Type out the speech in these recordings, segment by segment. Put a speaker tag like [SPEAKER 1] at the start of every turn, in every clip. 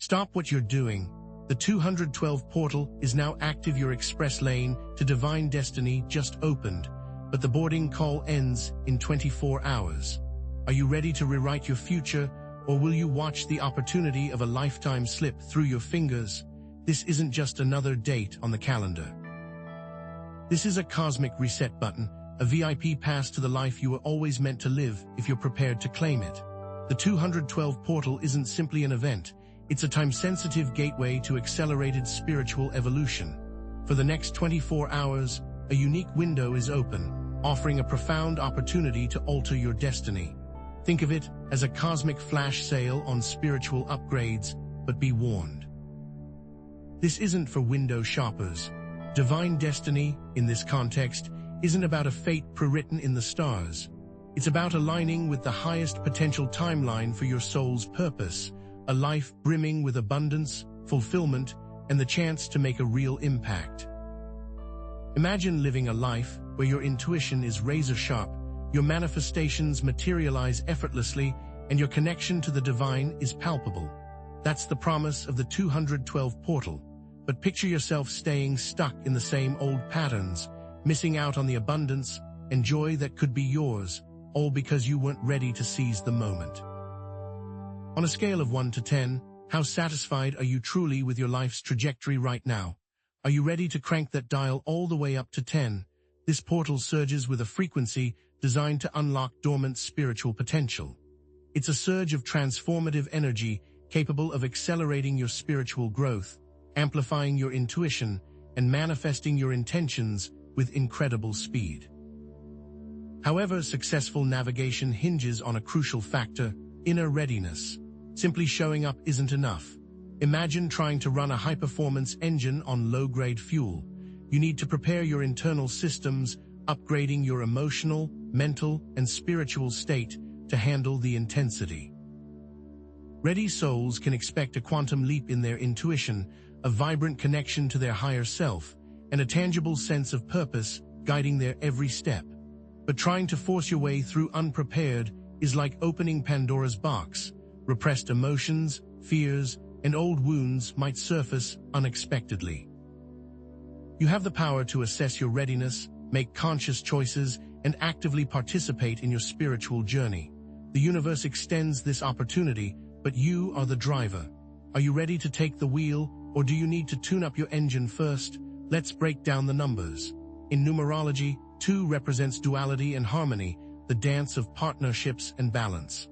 [SPEAKER 1] Stop what you're doing. The 212 portal is now active. Your express lane to divine destiny just opened, but the boarding call ends in 24 hours. Are you ready to rewrite your future, or will you watch the opportunity of a lifetime slip through your fingers? This isn't just another date on the calendar. This is a cosmic reset button, a VIP pass to the life you were always meant to live if you're prepared to claim it. The 212 portal isn't simply an event. It's a time-sensitive gateway to accelerated spiritual evolution. For the next 24 hours, a unique window is open, offering a profound opportunity to alter your destiny. Think of it as a cosmic flash sale on spiritual upgrades, but be warned. This isn't for window shoppers. Divine destiny, in this context, isn't about a fate prewritten in the stars. It's about aligning with the highest potential timeline for your soul's purpose, a life brimming with abundance, fulfillment, and the chance to make a real impact. Imagine living a life where your intuition is razor-sharp, your manifestations materialize effortlessly, and your connection to the divine is palpable. That's the promise of the 212 portal. But picture yourself staying stuck in the same old patterns, missing out on the abundance and joy that could be yours, all because you weren't ready to seize the moment. On a scale of 1 to 10, how satisfied are you truly with your life's trajectory right now? Are you ready to crank that dial all the way up to 10? This portal surges with a frequency designed to unlock dormant spiritual potential. It's a surge of transformative energy capable of accelerating your spiritual growth, amplifying your intuition, and manifesting your intentions with incredible speed. However, successful navigation hinges on a crucial factor: inner readiness. Simply showing up isn't enough. Imagine trying to run a high-performance engine on low-grade fuel. You need to prepare your internal systems, upgrading your emotional, mental, and spiritual state to handle the intensity. Ready souls can expect a quantum leap in their intuition, a vibrant connection to their higher self, and a tangible sense of purpose guiding their every step. But trying to force your way through unprepared is like opening Pandora's box. Repressed emotions, fears, and old wounds might surface unexpectedly. You have the power to assess your readiness, make conscious choices, and actively participate in your spiritual journey. The universe extends this opportunity, but you are the driver. Are you ready to take the wheel, or do you need to tune up your engine first? Let's break down the numbers. In numerology, 2 represents duality and harmony, the dance of partnerships and balance.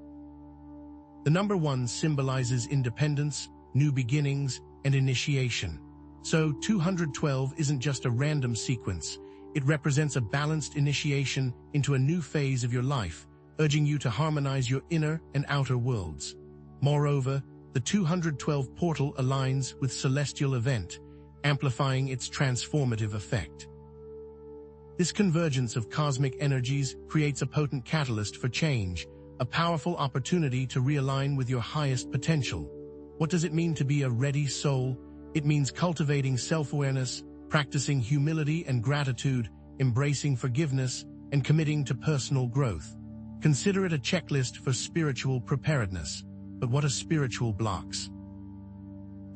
[SPEAKER 1] The number 1 symbolizes independence, new beginnings, and initiation. So 212 isn't just a random sequence. It represents a balanced initiation into a new phase of your life, urging you to harmonize your inner and outer worlds. Moreover, the 212 portal aligns with celestial event, amplifying its transformative effect. This convergence of cosmic energies creates a potent catalyst for change, a powerful opportunity to realign with your highest potential. What does it mean to be a ready soul? It means cultivating self-awareness, practicing humility and gratitude, embracing forgiveness, and committing to personal growth. Consider it a checklist for spiritual preparedness. But what are spiritual blocks?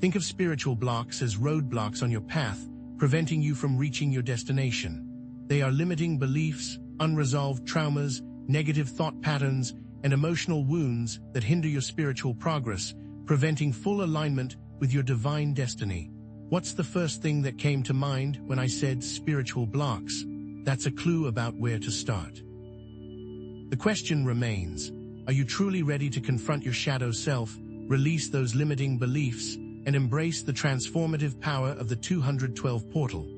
[SPEAKER 1] Think of spiritual blocks as roadblocks on your path, preventing you from reaching your destination. They are limiting beliefs, unresolved traumas, negative thought patterns, and emotional wounds that hinder your spiritual progress, preventing full alignment with your divine destiny. What's the first thing that came to mind when I said spiritual blocks? That's a clue about where to start. The question remains: are you truly ready to confront your shadow self, release those limiting beliefs, and embrace the transformative power of the 212 portal?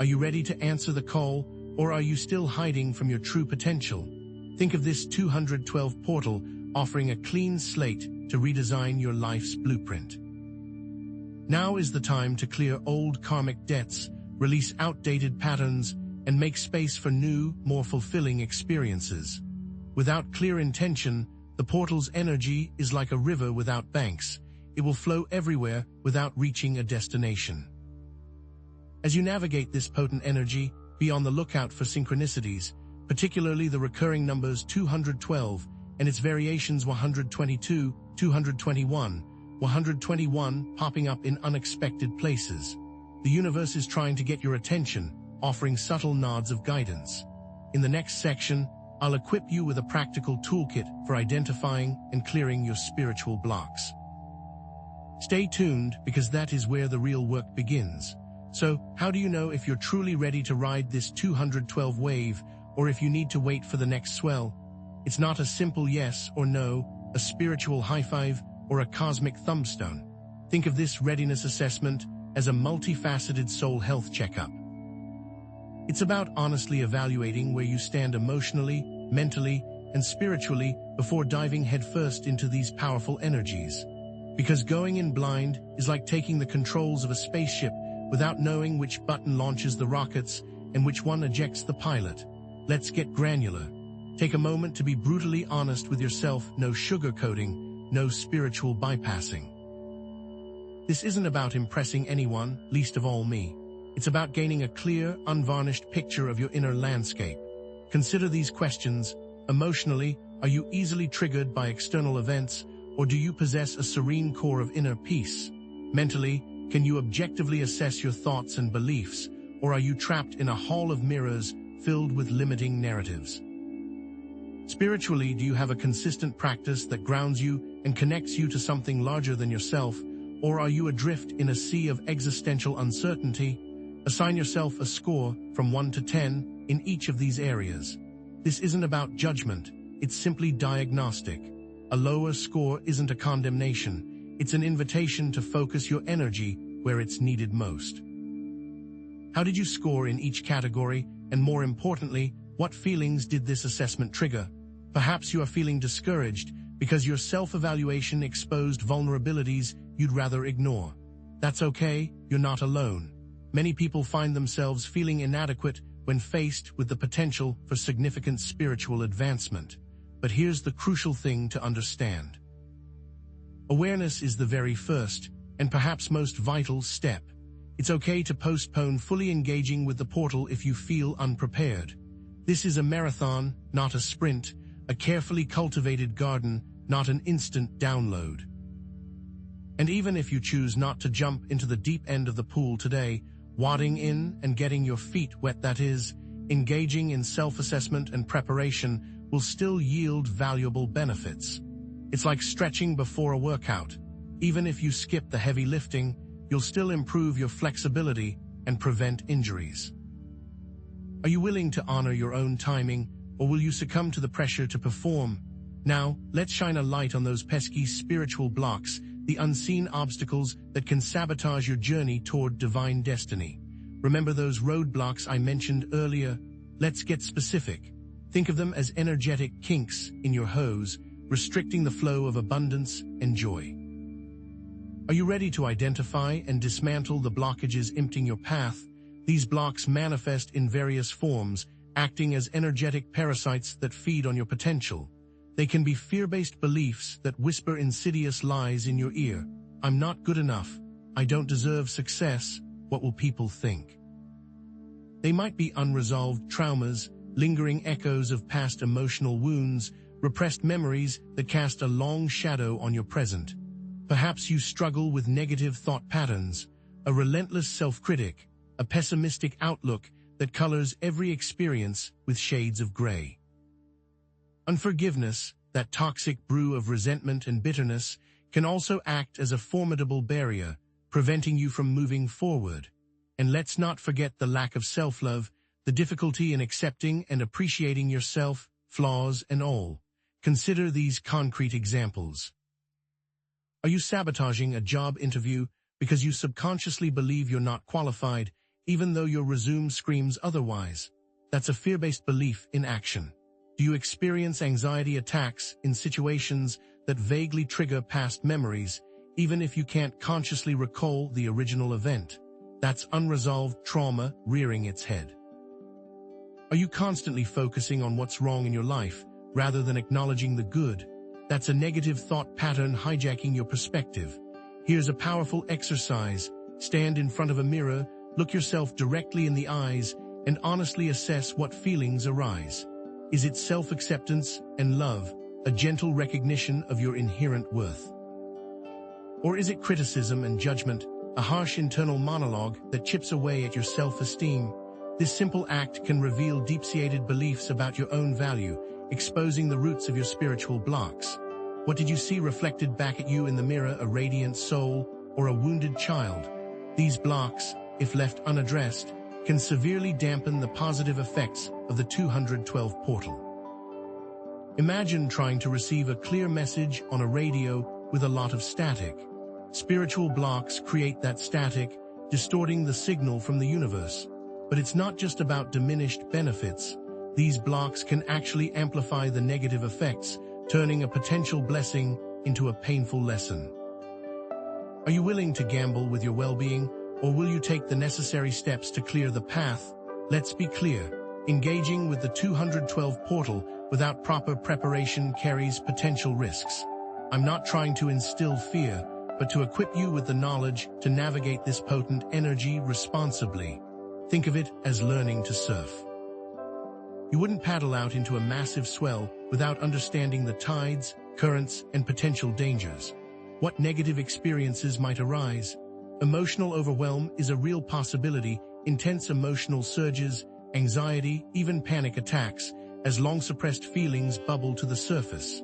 [SPEAKER 1] Are you ready to answer the call, or are you still hiding from your true potential? Think of this 212 portal offering a clean slate to redesign your life's blueprint. Now is the time to clear old karmic debts, release outdated patterns, and make space for new, more fulfilling experiences. Without clear intention, the portal's energy is like a river without banks. It will flow everywhere without reaching a destination. As you navigate this potent energy, be on the lookout for synchronicities, particularly the recurring numbers 212 and its variations 122, 221, 121 popping up in unexpected places. The universe is trying to get your attention, offering subtle nods of guidance. In the next section, I'll equip you with a practical toolkit for identifying and clearing your spiritual blocks. Stay tuned, because that is where the real work begins. So, how do you know if you're truly ready to ride this 212 wave, or if you need to wait for the next swell? It's not a simple yes or no, a spiritual high five, or a cosmic thumbstone. Think of this readiness assessment as a multifaceted soul health checkup. It's about honestly evaluating where you stand emotionally, mentally, and spiritually before diving headfirst into these powerful energies. Because going in blind is like taking the controls of a spaceship without knowing which button launches the rockets and which one ejects the pilot. Let's get granular. Take a moment to be brutally honest with yourself. No sugarcoating, no spiritual bypassing. This isn't about impressing anyone, least of all me. It's about gaining a clear, unvarnished picture of your inner landscape. Consider these questions. Emotionally, are you easily triggered by external events, or do you possess a serene core of inner peace? Mentally, can you objectively assess your thoughts and beliefs, or are you trapped in a hall of mirrors filled with limiting narratives? Spiritually, do you have a consistent practice that grounds you and connects you to something larger than yourself, or are you adrift in a sea of existential uncertainty? Assign yourself a score from 1 to 10 in each of these areas. This isn't about judgment, it's simply diagnostic. A lower score isn't a condemnation, it's an invitation to focus your energy where it's needed most. How did you score in each category, and more importantly, what feelings did this assessment trigger? Perhaps you are feeling discouraged because your self-evaluation exposed vulnerabilities you'd rather ignore. That's okay, you're not alone. Many people find themselves feeling inadequate when faced with the potential for significant spiritual advancement. But here's the crucial thing to understand. Awareness is the very first, and perhaps most vital step. It's okay to postpone fully engaging with the portal if you feel unprepared. This is a marathon, not a sprint, a carefully cultivated garden, not an instant download. And even if you choose not to jump into the deep end of the pool today, wading in and getting your feet wet, that is, engaging in self-assessment and preparation, will still yield valuable benefits. It's like stretching before a workout. Even if you skip the heavy lifting, you'll still improve your flexibility and prevent injuries. Are you willing to honor your own timing, or will you succumb to the pressure to perform? Now, let's shine a light on those pesky spiritual blocks, the unseen obstacles that can sabotage your journey toward divine destiny. Remember those roadblocks I mentioned earlier? Let's get specific. Think of them as energetic kinks in your hose, restricting the flow of abundance and joy. Are you ready to identify and dismantle the blockages emptying your path? These blocks manifest in various forms, acting as energetic parasites that feed on your potential. They can be fear-based beliefs that whisper insidious lies in your ear. I'm not good enough. I don't deserve success. What will people think? They might be unresolved traumas, lingering echoes of past emotional wounds, repressed memories that cast a long shadow on your present. Perhaps you struggle with negative thought patterns, a relentless self-critic, a pessimistic outlook that colors every experience with shades of gray. Unforgiveness, that toxic brew of resentment and bitterness, can also act as a formidable barrier, preventing you from moving forward. And let's not forget the lack of self-love, the difficulty in accepting and appreciating yourself, flaws and all. Consider these concrete examples. Are you sabotaging a job interview because you subconsciously believe you're not qualified, even though your resume screams otherwise? That's a fear-based belief in action. Do you experience anxiety attacks in situations that vaguely trigger past memories, even if you can't consciously recall the original event? That's unresolved trauma rearing its head. Are you constantly focusing on what's wrong in your life, rather than acknowledging the good? That's a negative thought pattern hijacking your perspective. Here's a powerful exercise. Stand in front of a mirror, look yourself directly in the eyes, and honestly assess what feelings arise. Is it self-acceptance and love, a gentle recognition of your inherent worth? Or is it criticism and judgment, a harsh internal monologue that chips away at your self-esteem? This simple act can reveal deep-seated beliefs about your own value, exposing the roots of your spiritual blocks. What did you see reflected back at you in the mirror, a radiant soul or a wounded child? These blocks, if left unaddressed, can severely dampen the positive effects of the 212 portal. Imagine trying to receive a clear message on a radio with a lot of static. Spiritual blocks create that static, distorting the signal from the universe. But it's not just about diminished benefits. These blocks can actually amplify the negative effects, turning a potential blessing into a painful lesson. Are you willing to gamble with your well-being, or will you take the necessary steps to clear the path? Let's be clear. Engaging with the 212 portal without proper preparation carries potential risks. I'm not trying to instill fear, but to equip you with the knowledge to navigate this potent energy responsibly. Think of it as learning to surf. You wouldn't paddle out into a massive swell without understanding the tides, currents, and potential dangers. What negative experiences might arise? Emotional overwhelm is a real possibility. Intense emotional surges, anxiety, even panic attacks, as long-suppressed feelings bubble to the surface.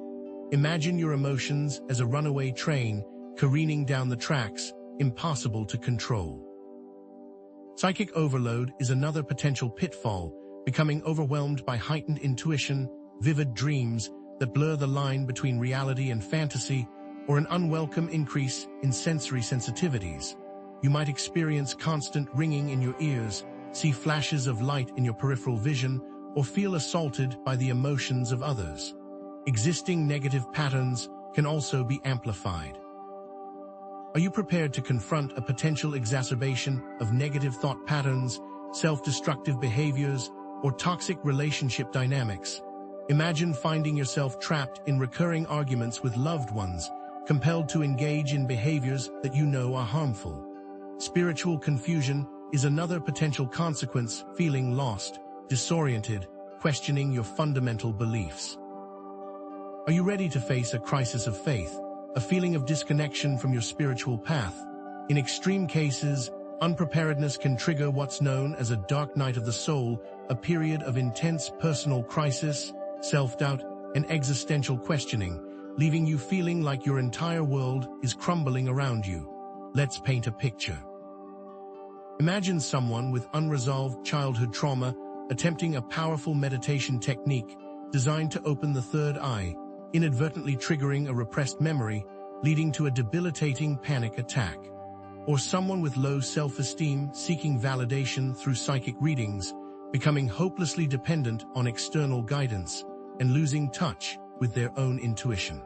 [SPEAKER 1] Imagine your emotions as a runaway train careening down the tracks, impossible to control. Psychic overload is another potential pitfall, becoming overwhelmed by heightened intuition, vivid dreams that blur the line between reality and fantasy, or an unwelcome increase in sensory sensitivities. You might experience constant ringing in your ears, see flashes of light in your peripheral vision, or feel assaulted by the emotions of others. Existing negative patterns can also be amplified. Are you prepared to confront a potential exacerbation of negative thought patterns, self-destructive behaviors, or toxic relationship dynamics? Imagine finding yourself trapped in recurring arguments with loved ones, compelled to engage in behaviors that you know are harmful. Spiritual confusion is another potential consequence, feeling lost, disoriented, questioning your fundamental beliefs. Are you ready to face a crisis of faith, a feeling of disconnection from your spiritual path? In extreme cases, unpreparedness can trigger what's known as a dark night of the soul, a period of intense personal crisis, self-doubt, and existential questioning, leaving you feeling like your entire world is crumbling around you. Let's paint a picture. Imagine someone with unresolved childhood trauma attempting a powerful meditation technique designed to open the third eye, inadvertently triggering a repressed memory, leading to a debilitating panic attack. Or someone with low self-esteem seeking validation through psychic readings, becoming hopelessly dependent on external guidance and losing touch with their own intuition.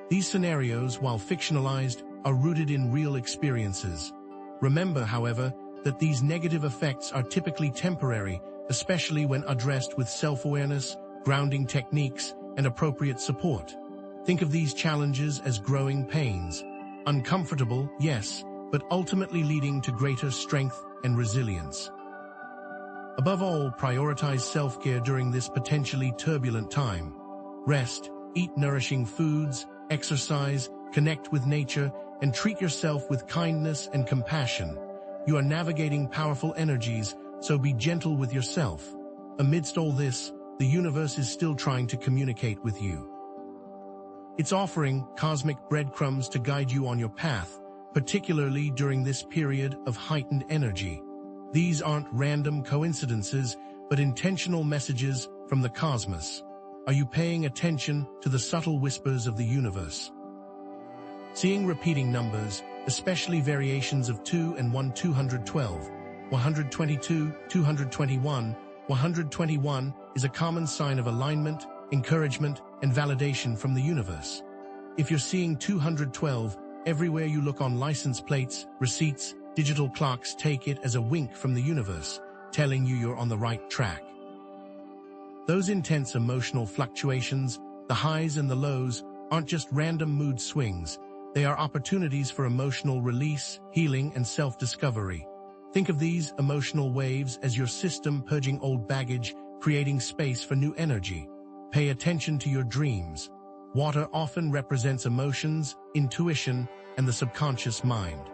[SPEAKER 1] These scenarios, while fictionalized, are rooted in real experiences. Remember, however, that these negative effects are typically temporary, especially when addressed with self-awareness, grounding techniques, and appropriate support. Think of these challenges as growing pains. Uncomfortable, yes, but ultimately leading to greater strength and resilience. Above all, prioritize self-care during this potentially turbulent time. Rest, eat nourishing foods, exercise, connect with nature, and treat yourself with kindness and compassion. You are navigating powerful energies, so be gentle with yourself. Amidst all this, the universe is still trying to communicate with you. It's offering cosmic breadcrumbs to guide you on your path, particularly during this period of heightened energy. These aren't random coincidences, but intentional messages from the cosmos. Are you paying attention to the subtle whispers of the universe? Seeing repeating numbers, especially variations of 2 and 1, 212, 122, 221, 121 is a common sign of alignment, encouragement, and validation from the universe. If you're seeing 212 everywhere you look on license plates, receipts, digital clocks, take it as a wink from the universe, telling you you're on the right track. Those intense emotional fluctuations, the highs and the lows, aren't just random mood swings. They are opportunities for emotional release, healing, and self-discovery. Think of these emotional waves as your system purging old baggage, creating space for new energy. Pay attention to your dreams. Water often represents emotions, intuition, and the subconscious mind.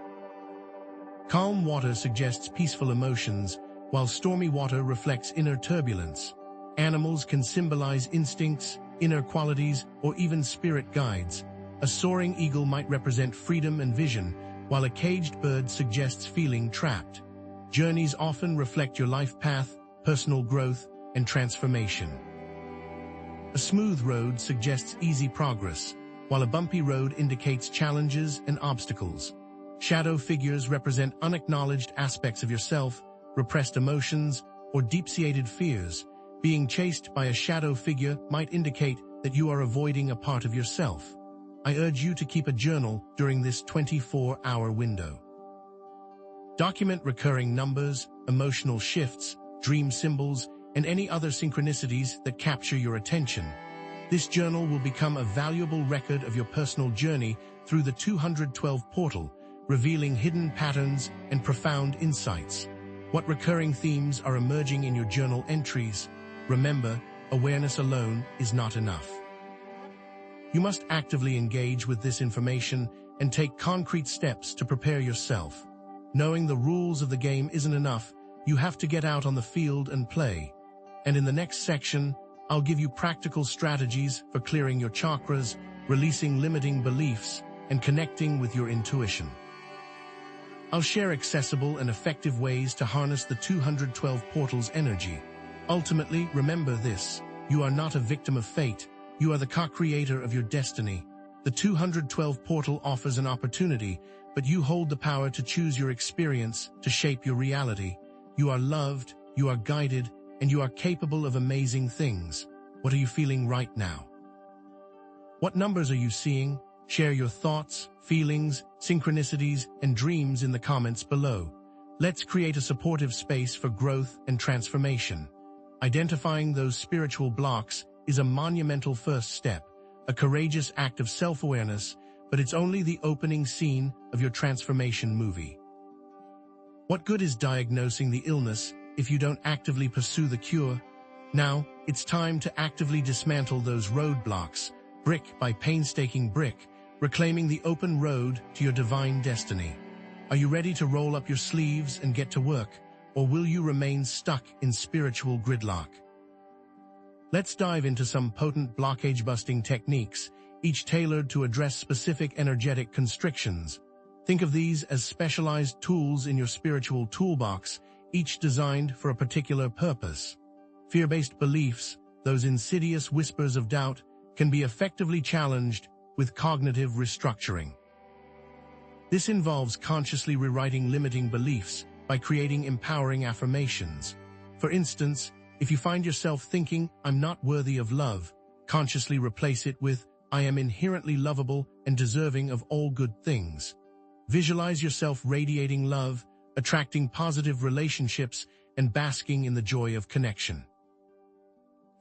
[SPEAKER 1] Calm water suggests peaceful emotions, while stormy water reflects inner turbulence. Animals can symbolize instincts, inner qualities, or even spirit guides. A soaring eagle might represent freedom and vision, while a caged bird suggests feeling trapped. Journeys often reflect your life path, personal growth, and transformation. A smooth road suggests easy progress, while a bumpy road indicates challenges and obstacles. Shadow figures represent unacknowledged aspects of yourself, repressed emotions, or deep-seated fears. Being chased by a shadow figure might indicate that you are avoiding a part of yourself. I urge you to keep a journal during this 24-hour window. Document recurring numbers, emotional shifts, dream symbols, and any other synchronicities that capture your attention. This journal will become a valuable record of your personal journey through the 212 portal, revealing hidden patterns and profound insights. What recurring themes are emerging in your journal entries? Remember, awareness alone is not enough. You must actively engage with this information and take concrete steps to prepare yourself. Knowing the rules of the game isn't enough, you have to get out on the field and play. And in the next section, I'll give you practical strategies for clearing your chakras, releasing limiting beliefs, and connecting with your intuition. I'll share accessible and effective ways to harness the 212 portal's energy. Ultimately, remember this: you are not a victim of fate. You are the co-creator of your destiny. The 212 portal offers an opportunity, but you hold the power to choose your experience, to shape your reality. You are loved, you are guided, and you are capable of amazing things. What are you feeling right now? What numbers are you seeing? Share your thoughts, feelings, synchronicities, and dreams in the comments below. Let's create a supportive space for growth and transformation. Identifying those spiritual blocks is a monumental first step, a courageous act of self-awareness, but it's only the opening scene of your transformation movie. What good is diagnosing the illness if you don't actively pursue the cure? Now, it's time to actively dismantle those roadblocks, brick by painstaking brick, reclaiming the open road to your divine destiny. Are you ready to roll up your sleeves and get to work, or will you remain stuck in spiritual gridlock? Let's dive into some potent blockage-busting techniques, each tailored to address specific energetic constrictions. Think of these as specialized tools in your spiritual toolbox, each designed for a particular purpose. Fear-based beliefs, those insidious whispers of doubt, can be effectively challenged with cognitive restructuring. This involves consciously rewriting limiting beliefs by creating empowering affirmations. For instance, if you find yourself thinking, "I'm not worthy of love," consciously replace it with, "I am inherently lovable and deserving of all good things." Visualize yourself radiating love, attracting positive relationships, and basking in the joy of connection.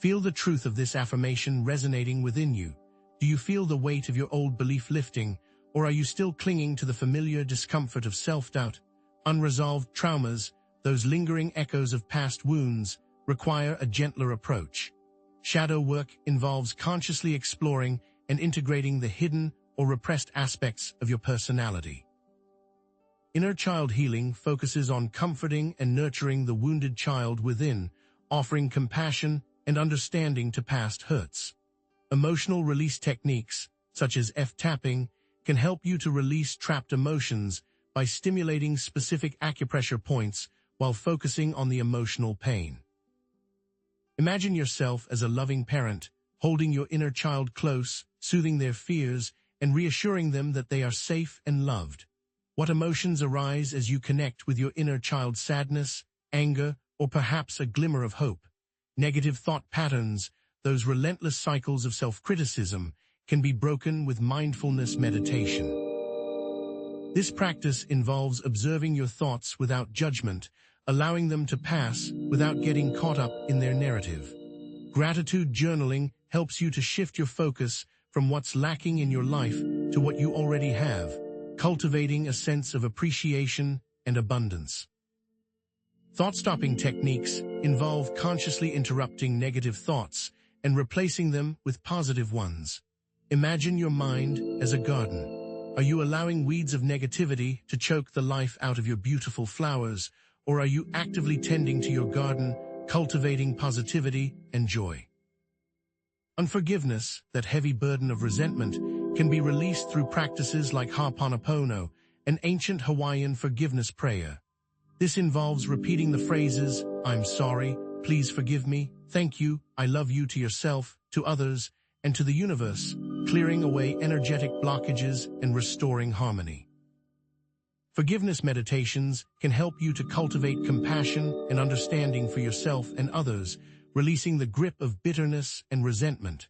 [SPEAKER 1] Feel the truth of this affirmation resonating within you. Do you feel the weight of your old belief lifting, or are you still clinging to the familiar discomfort of self-doubt? Unresolved traumas, those lingering echoes of past wounds, require a gentler approach. Shadow work involves consciously exploring and integrating the hidden or repressed aspects of your personality. Inner child healing focuses on comforting and nurturing the wounded child within, offering compassion and understanding to past hurts. Emotional release techniques, such as F-tapping, can help you to release trapped emotions by stimulating specific acupressure points while focusing on the emotional pain. Imagine yourself as a loving parent, holding your inner child close, soothing their fears, and reassuring them that they are safe and loved. What emotions arise as you connect with your inner child? Sadness, anger, or perhaps a glimmer of hope? Negative thought patterns, those relentless cycles of self-criticism, can be broken with mindfulness meditation. This practice involves observing your thoughts without judgment, allowing them to pass without getting caught up in their narrative. Gratitude journaling helps you to shift your focus from what's lacking in your life to what you already have, cultivating a sense of appreciation and abundance. Thought-stopping techniques involve consciously interrupting negative thoughts and replacing them with positive ones. Imagine your mind as a garden. Are you allowing weeds of negativity to choke the life out of your beautiful flowers, or are you actively tending to your garden, cultivating positivity and joy? Unforgiveness, that heavy burden of resentment, can be released through practices like Ho'oponopono, an ancient Hawaiian forgiveness prayer. This involves repeating the phrases, "I'm sorry, please forgive me, thank you, I love you," to yourself, to others, and to the universe, clearing away energetic blockages and restoring harmony. Forgiveness meditations can help you to cultivate compassion and understanding for yourself and others, releasing the grip of bitterness and resentment.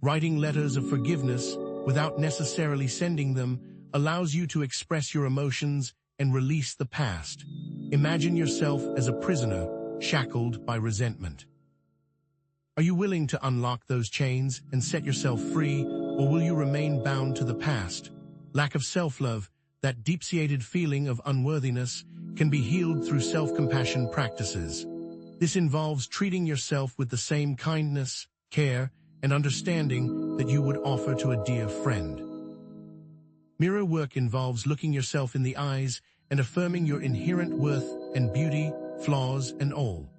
[SPEAKER 1] Writing letters of forgiveness, without necessarily sending them, allows you to express your emotions and release the past. Imagine yourself as a prisoner, shackled by resentment. Are you willing to unlock those chains and set yourself free, or will you remain bound to the past? Lack of self-love, that deep-seated feeling of unworthiness, can be healed through self-compassion practices. This involves treating yourself with the same kindness, care, and understanding that you would offer to a dear friend. Mirror work involves looking yourself in the eyes and affirming your inherent worth and beauty, flaws and all.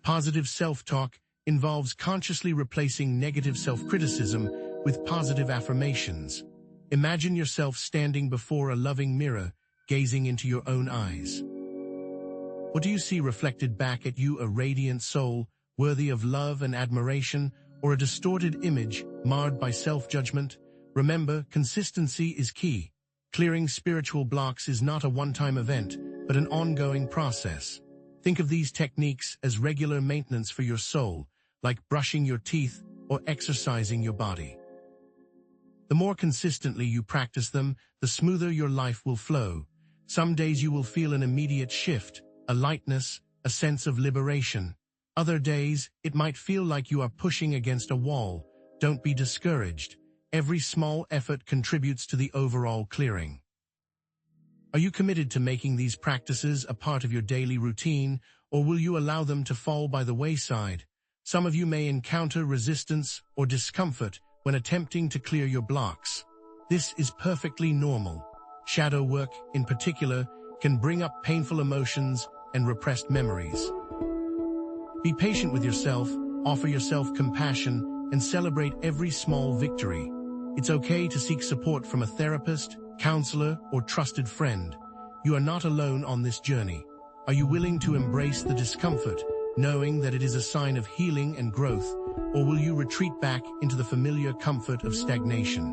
[SPEAKER 1] Positive self-talk involves consciously replacing negative self-criticism with positive affirmations. Imagine yourself standing before a loving mirror, gazing into your own eyes. What do you see reflected back at you? A radiant soul, worthy of love and admiration, or a distorted image, marred by self-judgment? Remember, consistency is key. Clearing spiritual blocks is not a one-time event, but an ongoing process. Think of these techniques as regular maintenance for your soul, like brushing your teeth or exercising your body. The more consistently you practice them, the smoother your life will flow. Some days you will feel an immediate shift, a lightness, a sense of liberation. Other days, it might feel like you are pushing against a wall. Don't be discouraged. Every small effort contributes to the overall clearing. Are you committed to making these practices a part of your daily routine, or will you allow them to fall by the wayside? Some of you may encounter resistance or discomfort when attempting to clear your blocks. This is perfectly normal. Shadow work, in particular, can bring up painful emotions and repressed memories. Be patient with yourself, offer yourself compassion, and celebrate every small victory. It's okay to seek support from a therapist, counselor, or trusted friend. You are not alone on this journey. Are you willing to embrace the discomfort, knowing that it is a sign of healing and growth, or will you retreat back into the familiar comfort of stagnation?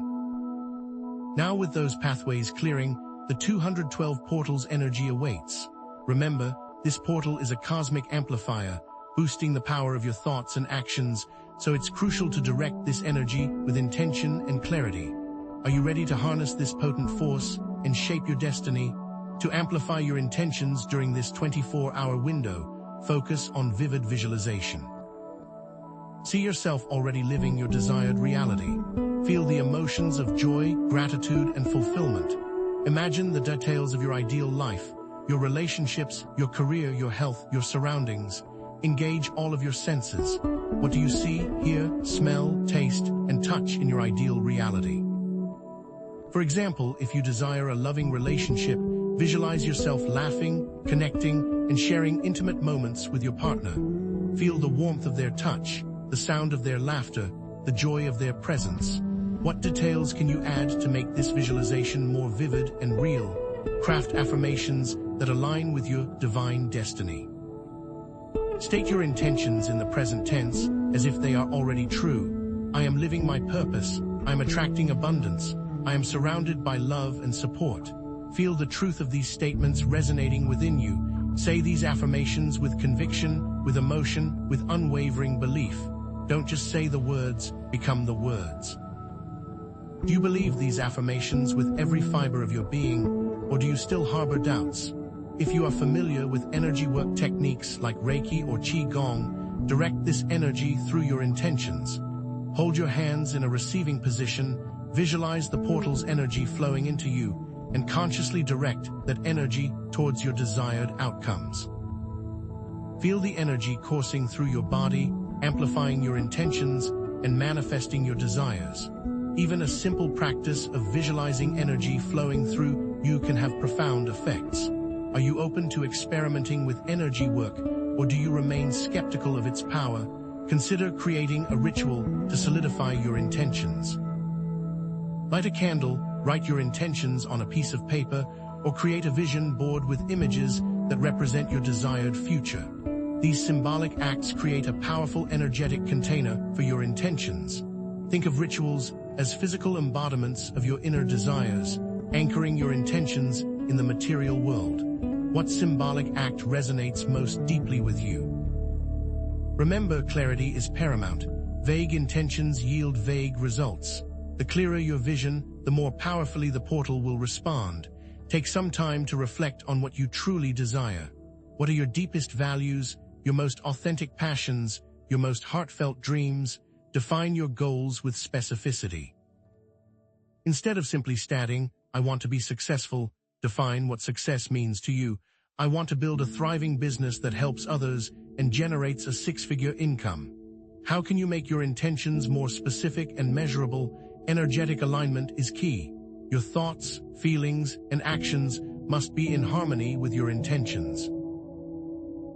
[SPEAKER 1] Now with those pathways clearing, the 212 portal's energy awaits. Remember, this portal is a cosmic amplifier, boosting the power of your thoughts and actions, so it's crucial to direct this energy with intention and clarity. Are you ready to harness this potent force and shape your destiny? To amplify your intentions during this 24-hour window, focus on vivid visualization. See yourself already living your desired reality. Feel the emotions of joy, gratitude, and fulfillment. Imagine the details of your ideal life, your relationships, your career, your health, your surroundings. Engage all of your senses. What do you see, hear, smell, taste, and touch in your ideal reality? For example, if you desire a loving relationship, visualize yourself laughing, connecting, and sharing intimate moments with your partner. Feel the warmth of their touch, the sound of their laughter, the joy of their presence. What details can you add to make this visualization more vivid and real? Craft affirmations that align with your divine destiny. State your intentions in the present tense as if they are already true. I am living my purpose. I am attracting abundance. I am surrounded by love and support. Feel the truth of these statements resonating within you. Say these affirmations with conviction, with emotion, with unwavering belief. Don't just say the words, become the words. Do you believe these affirmations with every fiber of your being, or do you still harbor doubts? If you are familiar with energy work techniques like Reiki or Qigong, direct this energy through your intentions. Hold your hands in a receiving position, visualize the portal's energy flowing into you, and consciously direct that energy towards your desired outcomes. Feel the energy coursing through your body, amplifying your intentions and manifesting your desires. Even a simple practice of visualizing energy flowing through you can have profound effects. Are you open to experimenting with energy work, or do you remain skeptical of its power? Consider creating a ritual to solidify your intentions. Light a candle, write your intentions on a piece of paper, or create a vision board with images that represent your desired future. These symbolic acts create a powerful energetic container for your intentions. Think of rituals as physical embodiments of your inner desires, anchoring your intentions in the material world. What symbolic act resonates most deeply with you? Remember, clarity is paramount. Vague intentions yield vague results. The clearer your vision, the more powerfully the portal will respond. Take some time to reflect on what you truly desire. What are your deepest values, your most authentic passions, your most heartfelt dreams? Define your goals with specificity. Instead of simply stating, "I want to be successful," define what success means to you. "I want to build a thriving business that helps others and generates a six-figure income." How can you make your intentions more specific and measurable? Energetic alignment is key. Your thoughts, feelings, and actions must be in harmony with your intentions.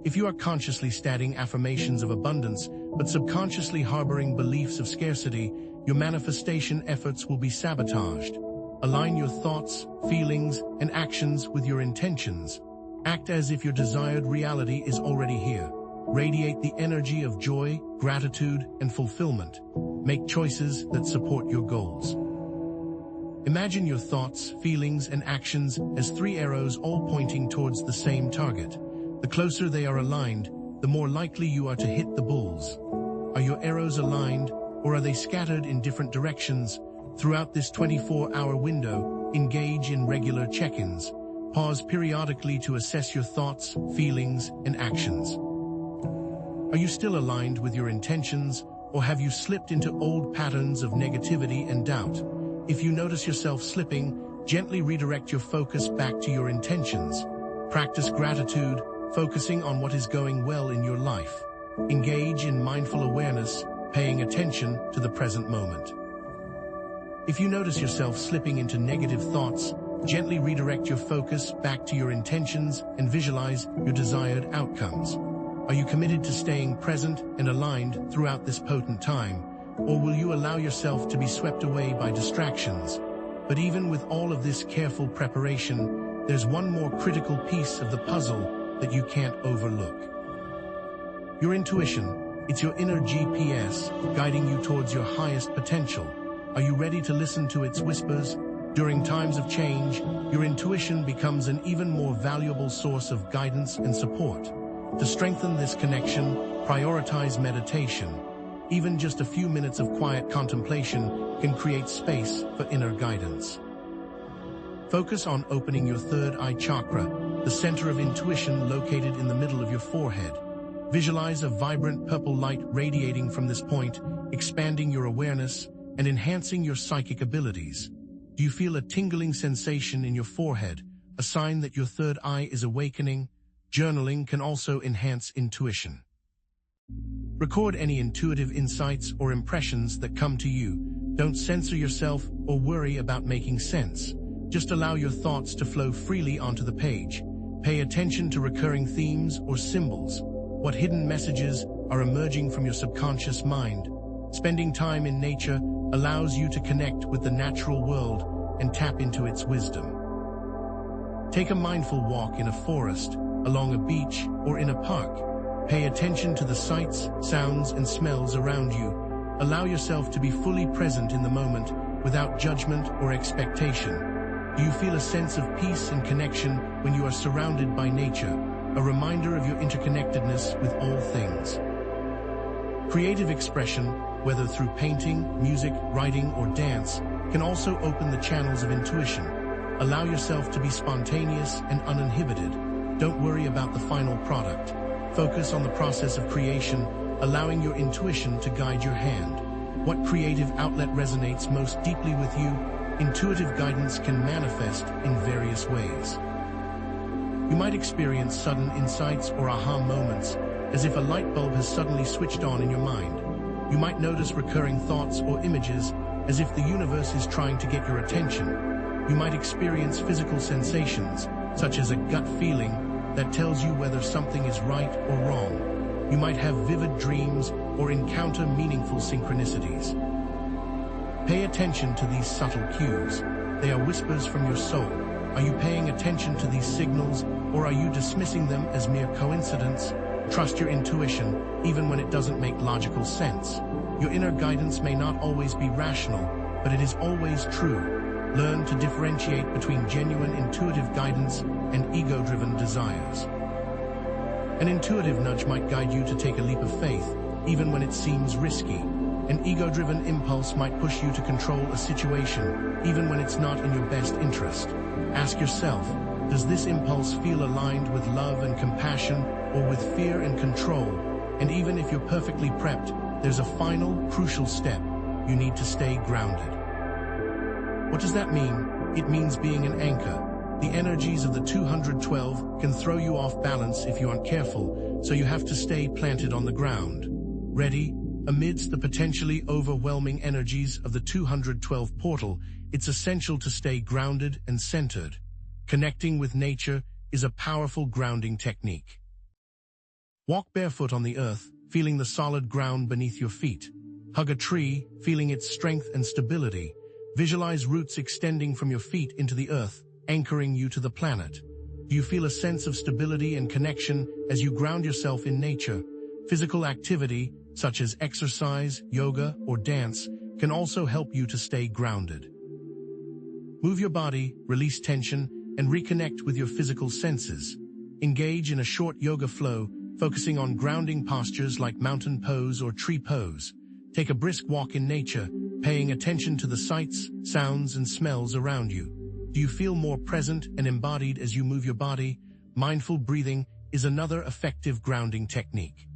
[SPEAKER 1] If you are consciously stating affirmations of abundance, but subconsciously harboring beliefs of scarcity, your manifestation efforts will be sabotaged. Align your thoughts, feelings, and actions with your intentions. Act as if your desired reality is already here. Radiate the energy of joy, gratitude, and fulfillment. Make choices that support your goals. Imagine your thoughts, feelings, and actions as three arrows all pointing towards the same target. The closer they are aligned, the more likely you are to hit the bulls. Are your arrows aligned, or are they scattered in different directions? Throughout this 24-hour window, engage in regular check-ins. Pause periodically to assess your thoughts, feelings, and actions. Are you still aligned with your intentions, or have you slipped into old patterns of negativity and doubt? If you notice yourself slipping, gently redirect your focus back to your intentions. Practice gratitude, focusing on what is going well in your life. Engage in mindful awareness, paying attention to the present moment. If you notice yourself slipping into negative thoughts, gently redirect your focus back to your intentions and visualize your desired outcomes. Are you committed to staying present and aligned throughout this potent time, or will you allow yourself to be swept away by distractions? But even with all of this careful preparation, there's one more critical piece of the puzzle that you can't overlook. Your intuition. It's your inner GPS guiding you towards your highest potential. Are you ready to listen to its whispers? During times of change, your intuition becomes an even more valuable source of guidance and support. To strengthen this connection, prioritize meditation. Even just a few minutes of quiet contemplation can create space for inner guidance. Focus on opening your third eye chakra, the center of intuition located in the middle of your forehead. Visualize a vibrant purple light radiating from this point, expanding your awareness and enhancing your psychic abilities. Do you feel a tingling sensation in your forehead, a sign that your third eye is awakening? Journaling can also enhance intuition. Record any intuitive insights or impressions that come to you. Don't censor yourself or worry about making sense. Just allow your thoughts to flow freely onto the page. Pay attention to recurring themes or symbols. What hidden messages are emerging from your subconscious mind? Spending time in nature allows you to connect with the natural world and tap into its wisdom. Take a mindful walk in a forest, along a beach, or in a park. Pay attention to the sights, sounds, and smells around you. Allow yourself to be fully present in the moment without judgment or expectation. Do you feel a sense of peace and connection when you are surrounded by nature? A reminder of your interconnectedness with all things. Creative expression, whether through painting, music, writing, or dance, can also open the channels of intuition. Allow yourself to be spontaneous and uninhibited. Don't worry about the final product. Focus on the process of creation, allowing your intuition to guide your hand. What creative outlet resonates most deeply with you? Intuitive guidance can manifest in various ways. You might experience sudden insights or aha moments, as if a light bulb has suddenly switched on in your mind. You might notice recurring thoughts or images as if the universe is trying to get your attention. You might experience physical sensations, such as a gut feeling that tells you whether something is right or wrong. You might have vivid dreams or encounter meaningful synchronicities. Pay attention to these subtle cues. They are whispers from your soul. Are you paying attention to these signals, or are you dismissing them as mere coincidence? Trust your intuition, even when it doesn't make logical sense. Your inner guidance may not always be rational, but it is always true. Learn to differentiate between genuine intuitive guidance and ego-driven desires. An intuitive nudge might guide you to take a leap of faith, even when it seems risky. An ego-driven impulse might push you to control a situation, even when it's not in your best interest. Ask yourself, does this impulse feel aligned with love and compassion, or with fear and control? And even if you're perfectly prepped, there's a final, crucial step. You need to stay grounded. What does that mean? It means being an anchor. The energies of the 212 can throw you off balance if you aren't careful, so you have to stay planted on the ground. Ready? Amidst the potentially overwhelming energies of the 212 portal, it's essential to stay grounded and centered. Connecting with nature is a powerful grounding technique. Walk barefoot on the earth, feeling the solid ground beneath your feet. Hug a tree, feeling its strength and stability. Visualize roots extending from your feet into the earth, anchoring you to the planet. Do you feel a sense of stability and connection as you ground yourself in nature? Physical activity, such as exercise, yoga, or dance, can also help you to stay grounded. Move your body, release tension, and reconnect with your physical senses. Engage in a short yoga flow, focusing on grounding postures like mountain pose or tree pose. Take a brisk walk in nature, paying attention to the sights, sounds, and smells around you. Do you feel more present and embodied as you move your body? Mindful breathing is another effective grounding technique.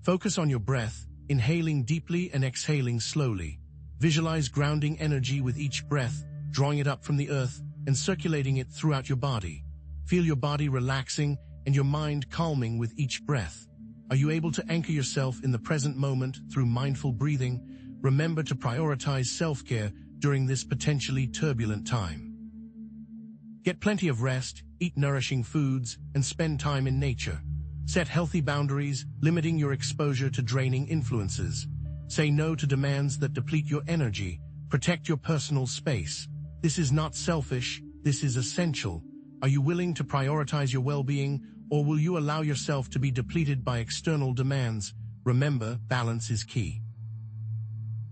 [SPEAKER 1] Focus on your breath, inhaling deeply and exhaling slowly. Visualize grounding energy with each breath, drawing it up from the earth and circulating it throughout your body. Feel your body relaxing and your mind calming with each breath. Are you able to anchor yourself in the present moment through mindful breathing? Remember to prioritize self-care during this potentially turbulent time. Get plenty of rest, eat nourishing foods, and spend time in nature. Set healthy boundaries, limiting your exposure to draining influences. Say no to demands that deplete your energy. Protect your personal space. This is not selfish, this is essential. Are you willing to prioritize your well-being, or will you allow yourself to be depleted by external demands? Remember, balance is key.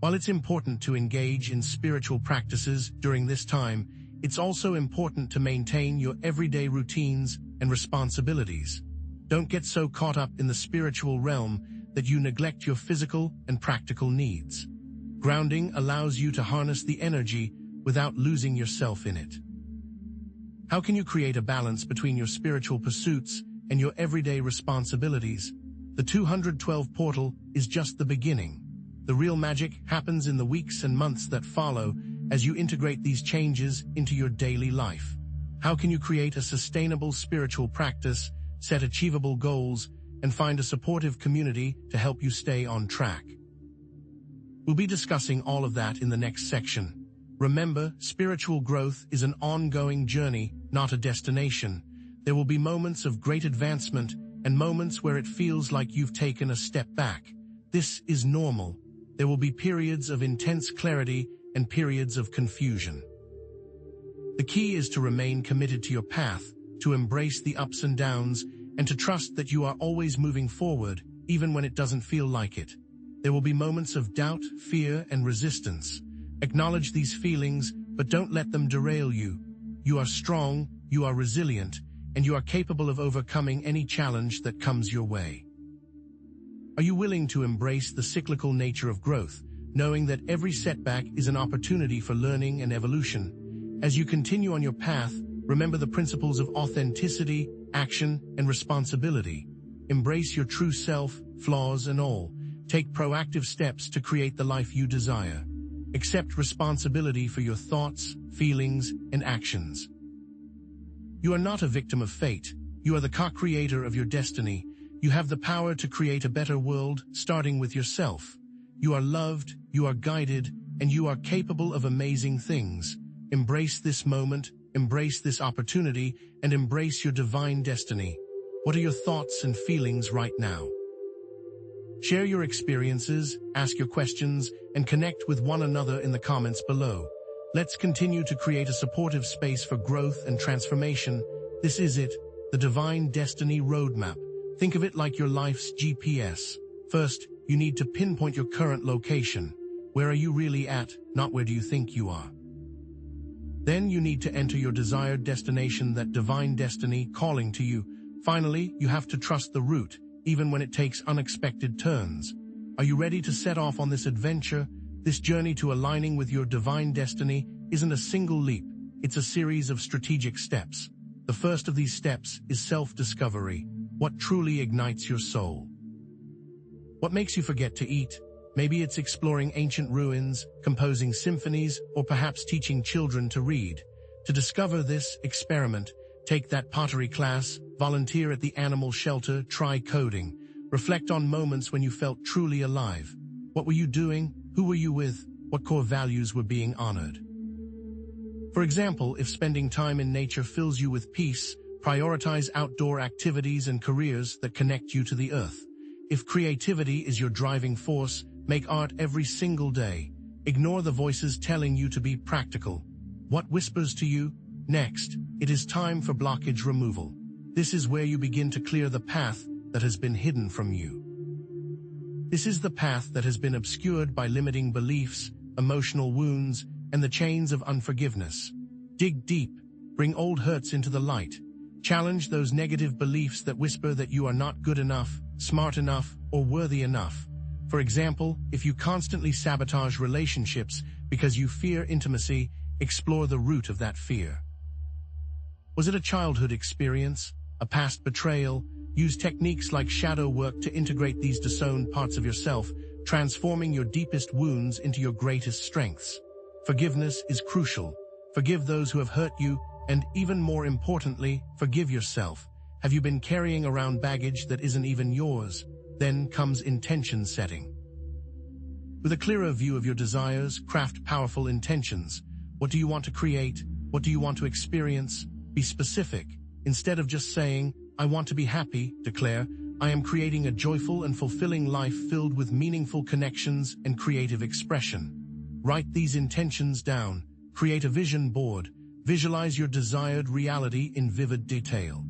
[SPEAKER 1] While it's important to engage in spiritual practices during this time, it's also important to maintain your everyday routines and responsibilities. Don't get so caught up in the spiritual realm that you neglect your physical and practical needs. Grounding allows you to harness the energy without losing yourself in it. How can you create a balance between your spiritual pursuits and your everyday responsibilities? The 212 portal is just the beginning. The real magic happens in the weeks and months that follow as you integrate these changes into your daily life. How can you create a sustainable spiritual practice, set achievable goals, and find a supportive community to help you stay on track? We'll be discussing all of that in the next section. Remember, spiritual growth is an ongoing journey, not a destination. There will be moments of great advancement and moments where it feels like you've taken a step back. This is normal. There will be periods of intense clarity and periods of confusion. The key is to remain committed to your path, to embrace the ups and downs, and to trust that you are always moving forward, even when it doesn't feel like it. There will be moments of doubt, fear, and resistance. Acknowledge these feelings, but don't let them derail you. You are strong, you are resilient, and you are capable of overcoming any challenge that comes your way. Are you willing to embrace the cyclical nature of growth, knowing that every setback is an opportunity for learning and evolution? As you continue on your path, remember the principles of authenticity, action, and responsibility. Embrace your true self, flaws and all. Take proactive steps to create the life you desire. Accept responsibility for your thoughts, feelings, and actions. You are not a victim of fate. You are the co-creator of your destiny. You have the power to create a better world, starting with yourself. You are loved, you are guided, and you are capable of amazing things. Embrace this moment, embrace this opportunity, and embrace your divine destiny. What are your thoughts and feelings right now? Share your experiences, ask your questions, and connect with one another in the comments below. Let's continue to create a supportive space for growth and transformation. This is it, the Divine Destiny Roadmap. Think of it like your life's GPS. First, you need to pinpoint your current location. Where are you really at, not where do you think you are? Then you need to enter your desired destination, that divine destiny calling to you. Finally, you have to trust the route, even when it takes unexpected turns. Are you ready to set off on this adventure? This journey to aligning with your divine destiny isn't a single leap, it's a series of strategic steps. The first of these steps is self-discovery. What truly ignites your soul? What makes you forget to eat? Maybe it's exploring ancient ruins, composing symphonies, or perhaps teaching children to read. To discover this, experiment. Take that pottery class, volunteer at the animal shelter, try coding. Reflect on moments when you felt truly alive. What were you doing? Who were you with? What core values were being honored? For example, if spending time in nature fills you with peace, prioritize outdoor activities and careers that connect you to the earth. If creativity is your driving force, make art every single day. Ignore the voices telling you to be practical. What whispers to you? Next, it is time for blockage removal. This is where you begin to clear the path that has been hidden from you. This is the path that has been obscured by limiting beliefs, emotional wounds, and the chains of unforgiveness. Dig deep, bring old hurts into the light. Challenge those negative beliefs that whisper that you are not good enough, smart enough, or worthy enough. For example, if you constantly sabotage relationships because you fear intimacy, explore the root of that fear. Was it a childhood experience, a past betrayal? Use techniques like shadow work to integrate these disowned parts of yourself, transforming your deepest wounds into your greatest strengths. Forgiveness is crucial. Forgive those who have hurt you, and even more importantly, forgive yourself. Have you been carrying around baggage that isn't even yours? Then comes intention setting. With a clearer view of your desires, craft powerful intentions. What do you want to create? What do you want to experience? Be specific. Instead of just saying, I want to be happy, declare, I am creating a joyful and fulfilling life filled with meaningful connections and creative expression. Write these intentions down. Create a vision board. Visualize your desired reality in vivid detail.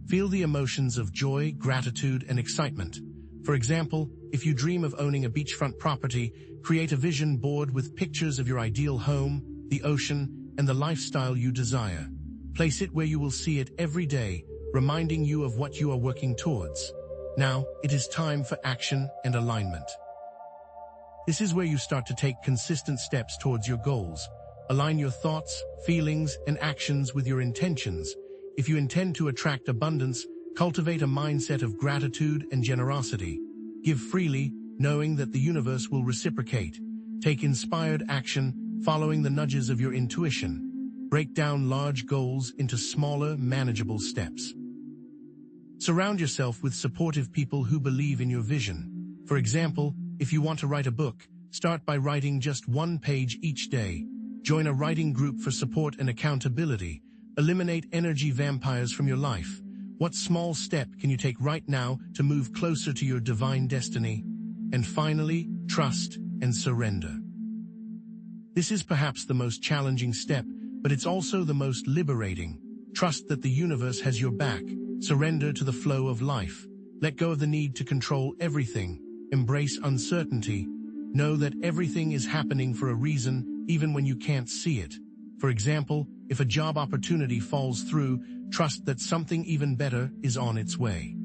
[SPEAKER 1] Feel the emotions of joy, gratitude, and excitement. For example, if you dream of owning a beachfront property, create a vision board with pictures of your ideal home, the ocean, and the lifestyle you desire. Place it where you will see it every day, reminding you of what you are working towards. Now, it is time for action and alignment. This is where you start to take consistent steps towards your goals. Align your thoughts, feelings, and actions with your intentions. If you intend to attract abundance, cultivate a mindset of gratitude and generosity. Give freely, knowing that the universe will reciprocate. Take inspired action, following the nudges of your intuition. Break down large goals into smaller, manageable steps. Surround yourself with supportive people who believe in your vision. For example, if you want to write a book, start by writing just one page each day. Join a writing group for support and accountability. Eliminate energy vampires from your life. What small step can you take right now to move closer to your divine destiny? And finally, trust and surrender. This is perhaps the most challenging step, but it's also the most liberating. Trust that the universe has your back. Surrender to the flow of life. Let go of the need to control everything. Embrace uncertainty. Know that everything is happening for a reason, even when you can't see it. For example, if a job opportunity falls through, trust that something even better is on its way.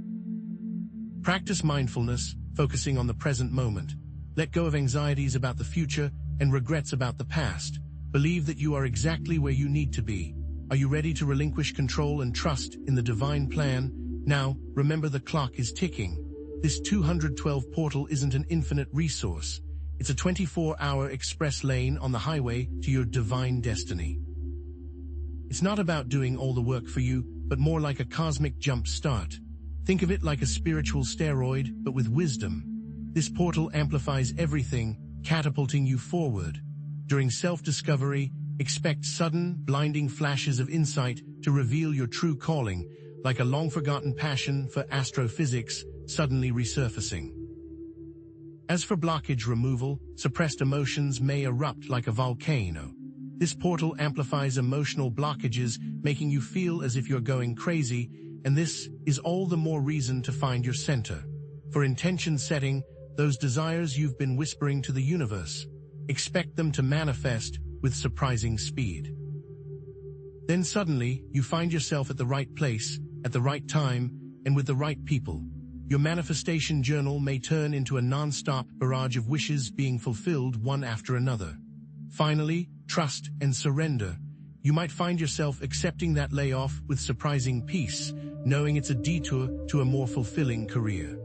[SPEAKER 1] Practice mindfulness, focusing on the present moment. Let go of anxieties about the future and regrets about the past. Believe that you are exactly where you need to be. Are you ready to relinquish control and trust in the divine plan? Now, remember the clock is ticking. This 212 portal isn't an infinite resource. It's a 24-hour express lane on the highway to your divine destiny. It's not about doing all the work for you, but more like a cosmic jump start. Think of it like a spiritual steroid, but with wisdom. This portal amplifies everything, catapulting you forward. During self-discovery, expect sudden, blinding flashes of insight to reveal your true calling, like a long-forgotten passion for astrophysics suddenly resurfacing. As for blockage removal, suppressed emotions may erupt like a volcano. This portal amplifies emotional blockages, making you feel as if you're going crazy, and this is all the more reason to find your center. For intention setting, those desires you've been whispering to the universe, expect them to manifest with surprising speed. Then suddenly, you find yourself at the right place, at the right time, and with the right people. Your manifestation journal may turn into a non-stop barrage of wishes being fulfilled one after another. Finally, trust and surrender. You might find yourself accepting that layoff with surprising peace, knowing it's a detour to a more fulfilling career.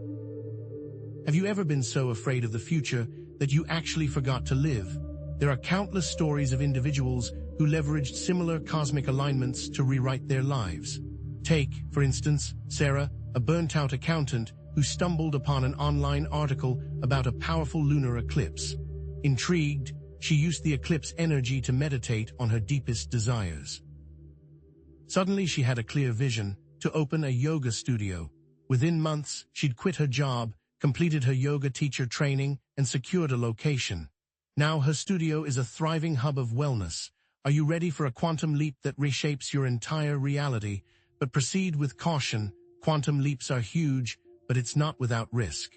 [SPEAKER 1] Have you ever been so afraid of the future that you actually forgot to live? There are countless stories of individuals who leveraged similar cosmic alignments to rewrite their lives. Take, for instance, Sarah, a burnt-out accountant who stumbled upon an online article about a powerful lunar eclipse. Intrigued, she used the eclipse energy to meditate on her deepest desires. Suddenly she had a clear vision to open a yoga studio. Within months, she'd quit her job, completed her yoga teacher training, and secured a location. Now her studio is a thriving hub of wellness. Are you ready for a quantum leap that reshapes your entire reality? But proceed with caution. Quantum leaps are huge, but it's not without risk.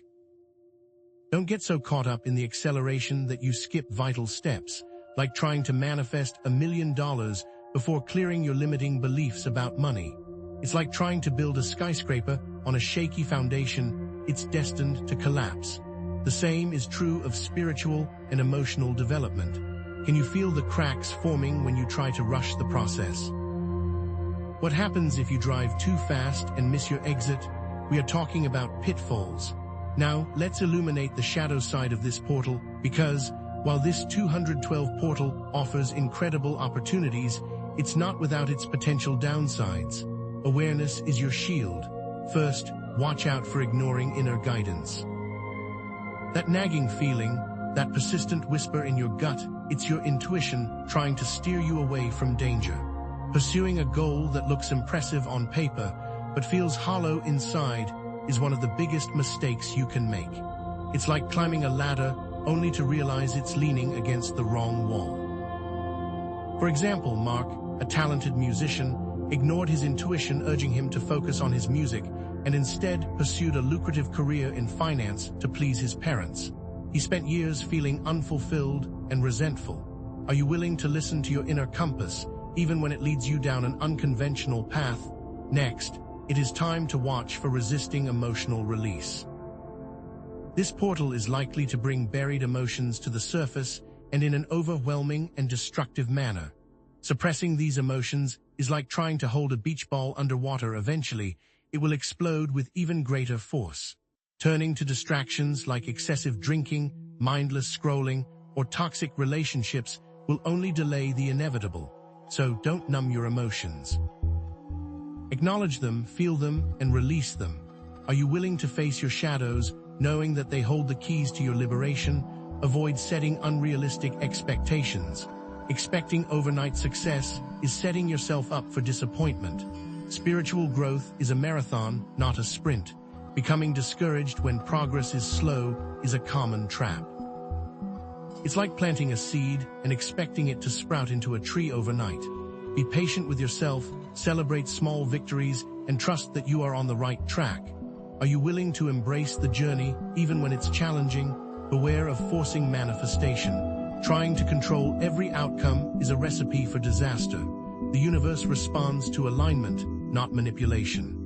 [SPEAKER 1] Don't get so caught up in the acceleration that you skip vital steps, like trying to manifest $1 million before clearing your limiting beliefs about money. It's like trying to build a skyscraper on a shaky foundation. It's destined to collapse. The same is true of spiritual and emotional development. Can you feel the cracks forming when you try to rush the process? What happens if you drive too fast and miss your exit? We are talking about pitfalls. Now, let's illuminate the shadow side of this portal, because, while this 212 portal offers incredible opportunities, it's not without its potential downsides. Awareness is your shield. First, watch out for ignoring inner guidance. That nagging feeling, that persistent whisper in your gut, it's your intuition trying to steer you away from danger. Pursuing a goal that looks impressive on paper, but feels hollow inside, is one of the biggest mistakes you can make. It's like climbing a ladder only to realize it's leaning against the wrong wall. For example, Mark, a talented musician, ignored his intuition urging him to focus on his music and instead pursued a lucrative career in finance to please his parents. He spent years feeling unfulfilled and resentful. Are you willing to listen to your inner compass, even when it leads you down an unconventional path? Next, it is time to watch for resisting emotional release. This portal is likely to bring buried emotions to the surface and in an overwhelming and destructive manner. Suppressing these emotions is like trying to hold a beach ball underwater. Eventually, it will explode with even greater force. Turning to distractions like excessive drinking, mindless scrolling, or toxic relationships will only delay the inevitable. So don't numb your emotions. Acknowledge them, feel them, and release them. Are you willing to face your shadows, knowing that they hold the keys to your liberation? Avoid setting unrealistic expectations. Expecting overnight success is setting yourself up for disappointment. Spiritual growth is a marathon, not a sprint. Becoming discouraged when progress is slow is a common trap. It's like planting a seed and expecting it to sprout into a tree overnight. Be patient with yourself, celebrate small victories, and trust that you are on the right track. Are you willing to embrace the journey, even when it's challenging? Beware of forcing manifestation. Trying to control every outcome is a recipe for disaster. The universe responds to alignment, not manipulation.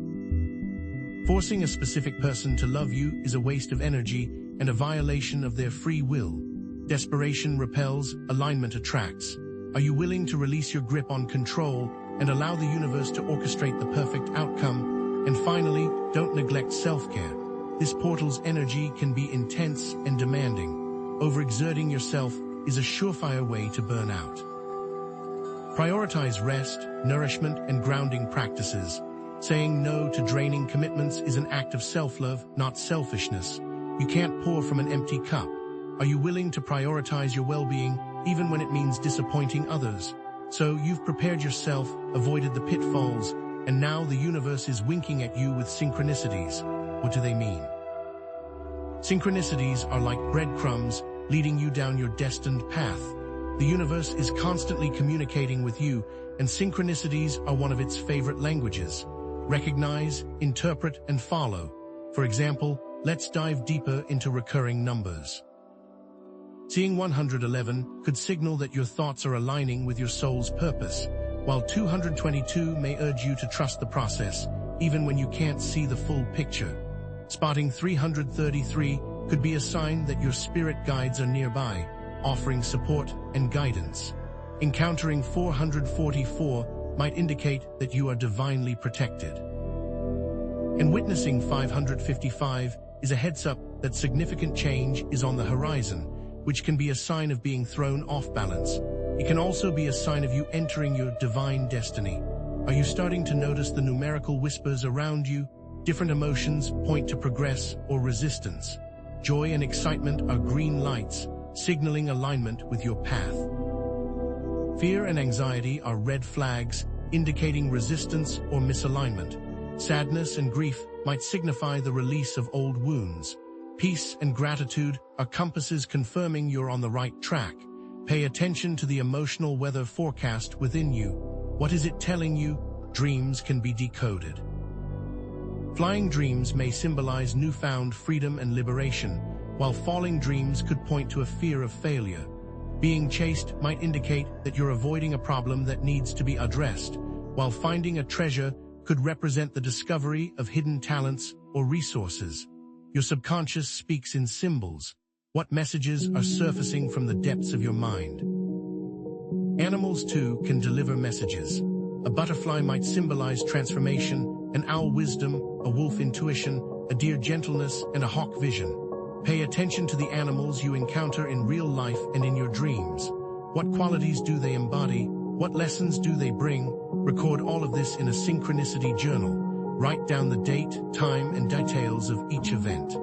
[SPEAKER 1] Forcing a specific person to love you is a waste of energy and a violation of their free will. Desperation repels, alignment attracts. Are you willing to release your grip on control and allow the universe to orchestrate the perfect outcome? And finally, don't neglect self-care. This portal's energy can be intense and demanding. Overexerting yourself is a surefire way to burn out. Prioritize rest, nourishment, and grounding practices. Saying no to draining commitments is an act of self-love, not selfishness. You can't pour from an empty cup. Are you willing to prioritize your well-being even when it means disappointing others? So you've prepared yourself, avoided the pitfalls, and now the universe is winking at you with synchronicities. What do they mean? Synchronicities are like breadcrumbs leading you down your destined path. The universe is constantly communicating with you, and synchronicities are one of its favorite languages. Recognize, interpret, and follow. For example, let's dive deeper into recurring numbers. Seeing 111 could signal that your thoughts are aligning with your soul's purpose, while 222 may urge you to trust the process, even when you can't see the full picture. Spotting 333 could be a sign that your spirit guides are nearby, offering support and guidance. Encountering 444 might indicate that you are divinely protected. And witnessing 555 is a heads-up that significant change is on the horizon, which can be a sign of being thrown off balance. It can also be a sign of you entering your divine destiny. Are you starting to notice the numerical whispers around you? Different emotions point to progress or resistance. Joy and excitement are green lights, signaling alignment with your path. Fear and anxiety are red flags, indicating resistance or misalignment. Sadness and grief might signify the release of old wounds. Peace and gratitude are compasses confirming you're on the right track. Pay attention to the emotional weather forecast within you. What is it telling you? Dreams can be decoded. Flying dreams may symbolize newfound freedom and liberation, while falling dreams could point to a fear of failure. Being chased might indicate that you're avoiding a problem that needs to be addressed, while finding a treasure could represent the discovery of hidden talents or resources. Your subconscious speaks in symbols. What messages are surfacing from the depths of your mind? Animals, too, can deliver messages. A butterfly might symbolize transformation, an owl wisdom, a wolf intuition, a deer gentleness, and a hawk vision. Pay attention to the animals you encounter in real life and in your dreams. What qualities do they embody? What lessons do they bring? Record all of this in a synchronicity journal. Write down the date, time, and details of each event.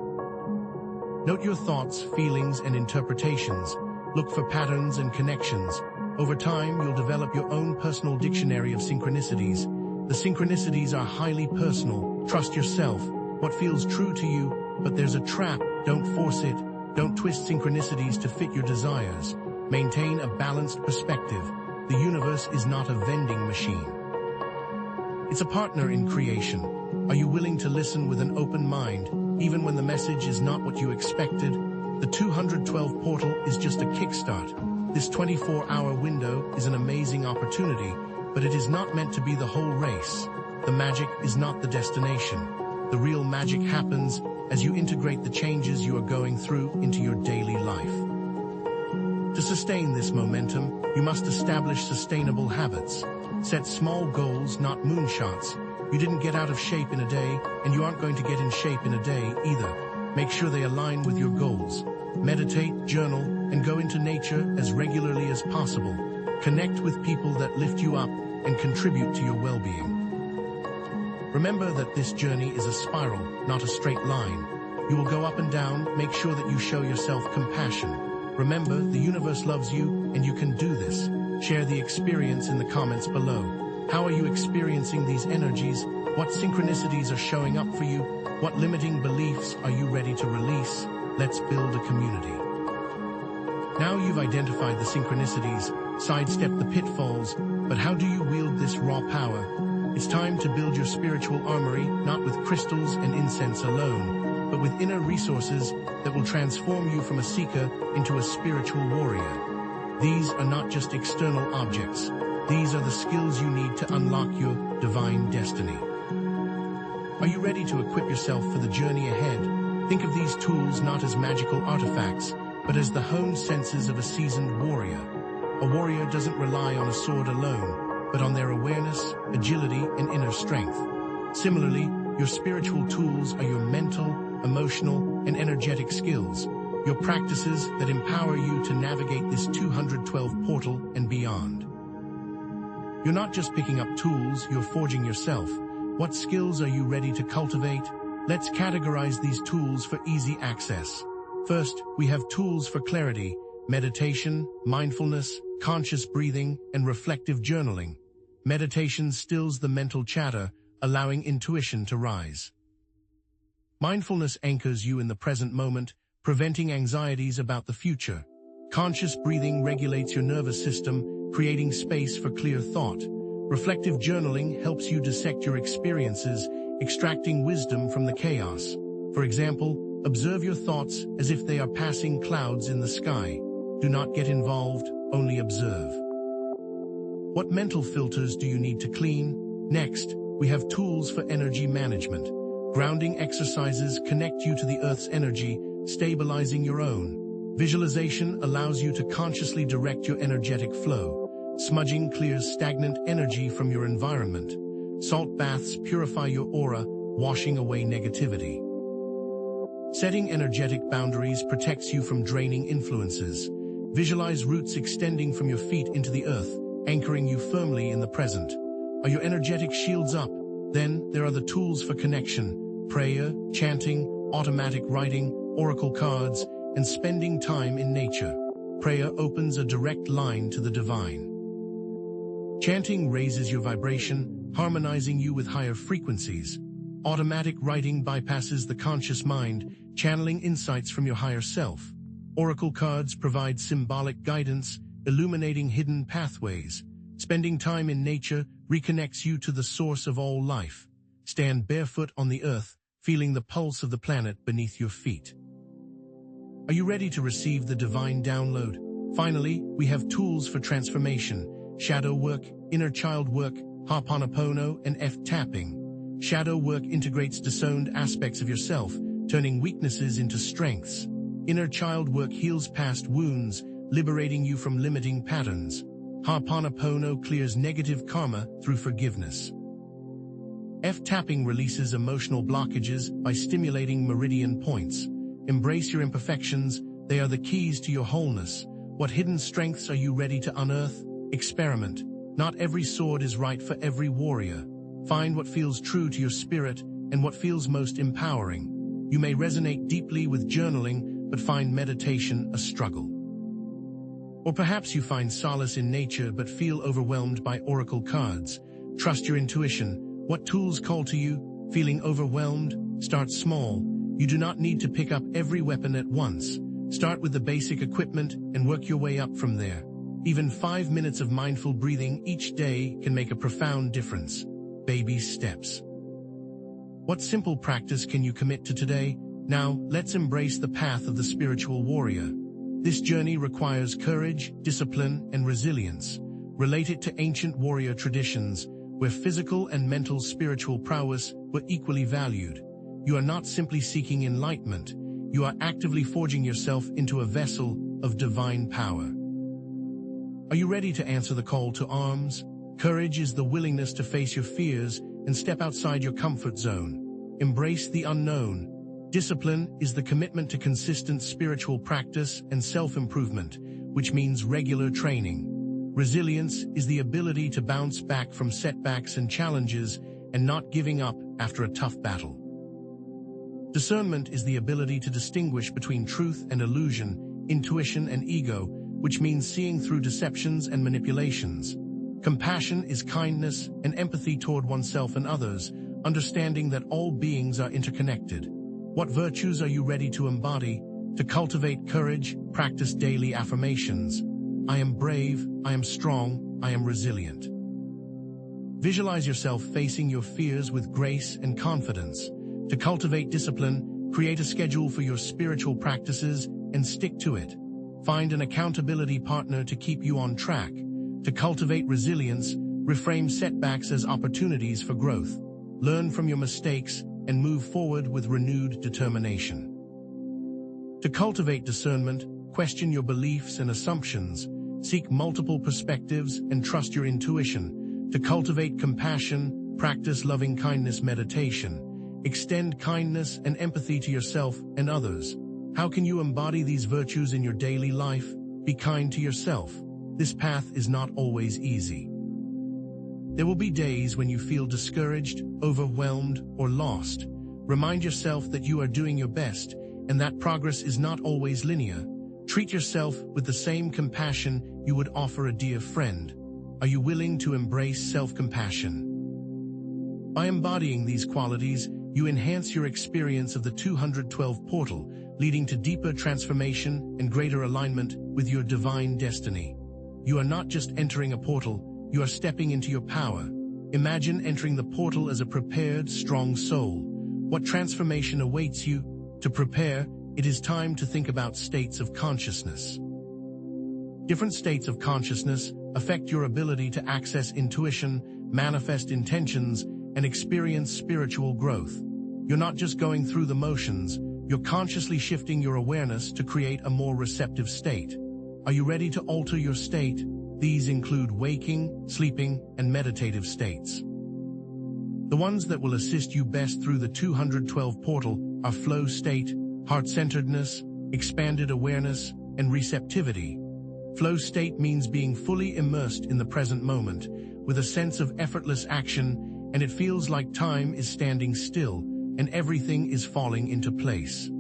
[SPEAKER 1] Note your thoughts, feelings, and interpretations. Look for patterns and connections. Over time, you'll develop your own personal dictionary of synchronicities. The synchronicities are highly personal. Trust yourself. What feels true to you, but there's a trap. Don't force it. Don't twist synchronicities to fit your desires. Maintain a balanced perspective. The universe is not a vending machine. It's a partner in creation. Are you willing to listen with an open mind, even when the message is not what you expected? The 212 portal is just a kickstart. This 24-hour window is an amazing opportunity, but it is not meant to be the whole race. The magic is not the destination. The real magic happens as you integrate the changes you are going through into your daily life. To sustain this momentum, you must establish sustainable habits. Set small goals, not moonshots. You didn't get out of shape in a day, and you aren't going to get in shape in a day either. Make sure they align with your goals. Meditate, journal, and go into nature as regularly as possible. Connect with people that lift you up and contribute to your well-being. Remember that this journey is a spiral, not a straight line. You will go up and down. Make sure that you show yourself compassion. Remember, the universe loves you, and you can do this. Share the experience in the comments below. How are you experiencing these energies? What synchronicities are showing up for you? What limiting beliefs are you ready to release? Let's build a community. Now you've identified the synchronicities, sidestep the pitfalls, but how do you wield this raw power? It's time to build your spiritual armory, not with crystals and incense alone, but with inner resources that will transform you from a seeker into a spiritual warrior. These are not just external objects. These are the skills you need to unlock your divine destiny. Are you ready to equip yourself for the journey ahead? Think of these tools not as magical artifacts, but as the honed senses of a seasoned warrior. A warrior doesn't rely on a sword alone, but on their awareness, agility, and inner strength. Similarly, your spiritual tools are your mental, emotional, and energetic skills. Your practices that empower you to navigate this 212 portal and beyond. You're not just picking up tools, you're forging yourself. What skills are you ready to cultivate? Let's categorize these tools for easy access. First, we have tools for clarity: meditation, mindfulness, conscious breathing, and reflective journaling. Meditation stills the mental chatter, allowing intuition to rise. Mindfulness anchors you in the present moment, preventing anxieties about the future. Conscious breathing regulates your nervous system, creating space for clear thought. Reflective journaling helps you dissect your experiences, extracting wisdom from the chaos. For example, observe your thoughts as if they are passing clouds in the sky. Do not get involved, only observe. What mental filters do you need to clean? Next, we have tools for energy management. Grounding exercises connect you to the Earth's energy, stabilizing your own. Visualization allows you to consciously direct your energetic flow. Smudging clears stagnant energy from your environment. Salt baths purify your aura, washing away negativity. Setting energetic boundaries protects you from draining influences. Visualize roots extending from your feet into the earth, anchoring you firmly in the present. Are your energetic shields up? Then there are the tools for connection: prayer, chanting, automatic writing, oracle cards, and spending time in nature. Prayer opens a direct line to the divine. Chanting raises your vibration, harmonizing you with higher frequencies. Automatic writing bypasses the conscious mind, channeling insights from your higher self. Oracle cards provide symbolic guidance, illuminating hidden pathways. Spending time in nature reconnects you to the source of all life. Stand barefoot on the earth, feeling the pulse of the planet beneath your feet. Are you ready to receive the divine download? Finally, we have tools for transformation: shadow work, inner child work, Ho'oponopono, and F-tapping. Shadow work integrates disowned aspects of yourself, turning weaknesses into strengths. Inner child work heals past wounds, liberating you from limiting patterns. Ho'oponopono clears negative karma through forgiveness. F-tapping releases emotional blockages by stimulating meridian points. Embrace your imperfections; they are the keys to your wholeness. What hidden strengths are you ready to unearth? Experiment. Not every sword is right for every warrior. Find what feels true to your spirit and what feels most empowering. You may resonate deeply with journaling, but find meditation a struggle. Or perhaps you find solace in nature but feel overwhelmed by oracle cards. Trust your intuition. What tools call to you? Feeling overwhelmed? Start small. You do not need to pick up every weapon at once. Start with the basic equipment and work your way up from there. Even 5 minutes of mindful breathing each day can make a profound difference. Baby steps. What simple practice can you commit to today? Now, let's embrace the path of the spiritual warrior. This journey requires courage, discipline, and resilience. Relate it to ancient warrior traditions, where physical and mental spiritual prowess were equally valued. You are not simply seeking enlightenment. You are actively forging yourself into a vessel of divine power. Are you ready to answer the call to arms? Courage is the willingness to face your fears and step outside your comfort zone. Embrace the unknown. Discipline is the commitment to consistent spiritual practice and self-improvement, which means regular training. Resilience is the ability to bounce back from setbacks and challenges and not giving up after a tough battle. Discernment is the ability to distinguish between truth and illusion, intuition and ego, which means seeing through deceptions and manipulations. Compassion is kindness and empathy toward oneself and others, understanding that all beings are interconnected. What virtues are you ready to embody? To cultivate courage, practice daily affirmations. I am brave, I am strong, I am resilient. Visualize yourself facing your fears with grace and confidence. To cultivate discipline, create a schedule for your spiritual practices and stick to it. Find an accountability partner to keep you on track. To cultivate resilience, reframe setbacks as opportunities for growth. Learn from your mistakes and move forward with renewed determination. To cultivate discernment, question your beliefs and assumptions. Seek multiple perspectives and trust your intuition. To cultivate compassion, practice loving-kindness meditation. Extend kindness and empathy to yourself and others. How can you embody these virtues in your daily life? Be kind to yourself. This path is not always easy. There will be days when you feel discouraged, overwhelmed, or lost. Remind yourself that you are doing your best, and that progress is not always linear. Treat yourself with the same compassion you would offer a dear friend. Are you willing to embrace self-compassion? By embodying these qualities, you enhance your experience of the 212 portal, leading to deeper transformation and greater alignment with your divine destiny. You are not just entering a portal, you are stepping into your power. Imagine entering the portal as a prepared, strong soul. What transformation awaits you? To prepare, it is time to think about states of consciousness. Different states of consciousness affect your ability to access intuition, manifest intentions, and experience spiritual growth. You're not just going through the motions, you're consciously shifting your awareness to create a more receptive state. Are you ready to alter your state? These include waking, sleeping, and meditative states. The ones that will assist you best through the 212 portal are flow state, heart-centeredness, expanded awareness, and receptivity. Flow state means being fully immersed in the present moment, with a sense of effortless action, and it feels like time is standing still, and everything is falling into place.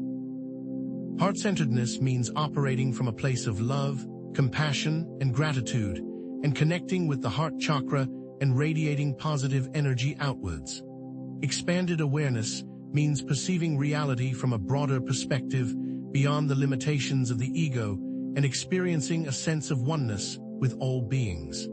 [SPEAKER 1] Heart-centeredness means operating from a place of love, compassion, and gratitude, and connecting with the heart chakra and radiating positive energy outwards. Expanded awareness means perceiving reality from a broader perspective, beyond the limitations of the ego, and experiencing a sense of oneness with all beings.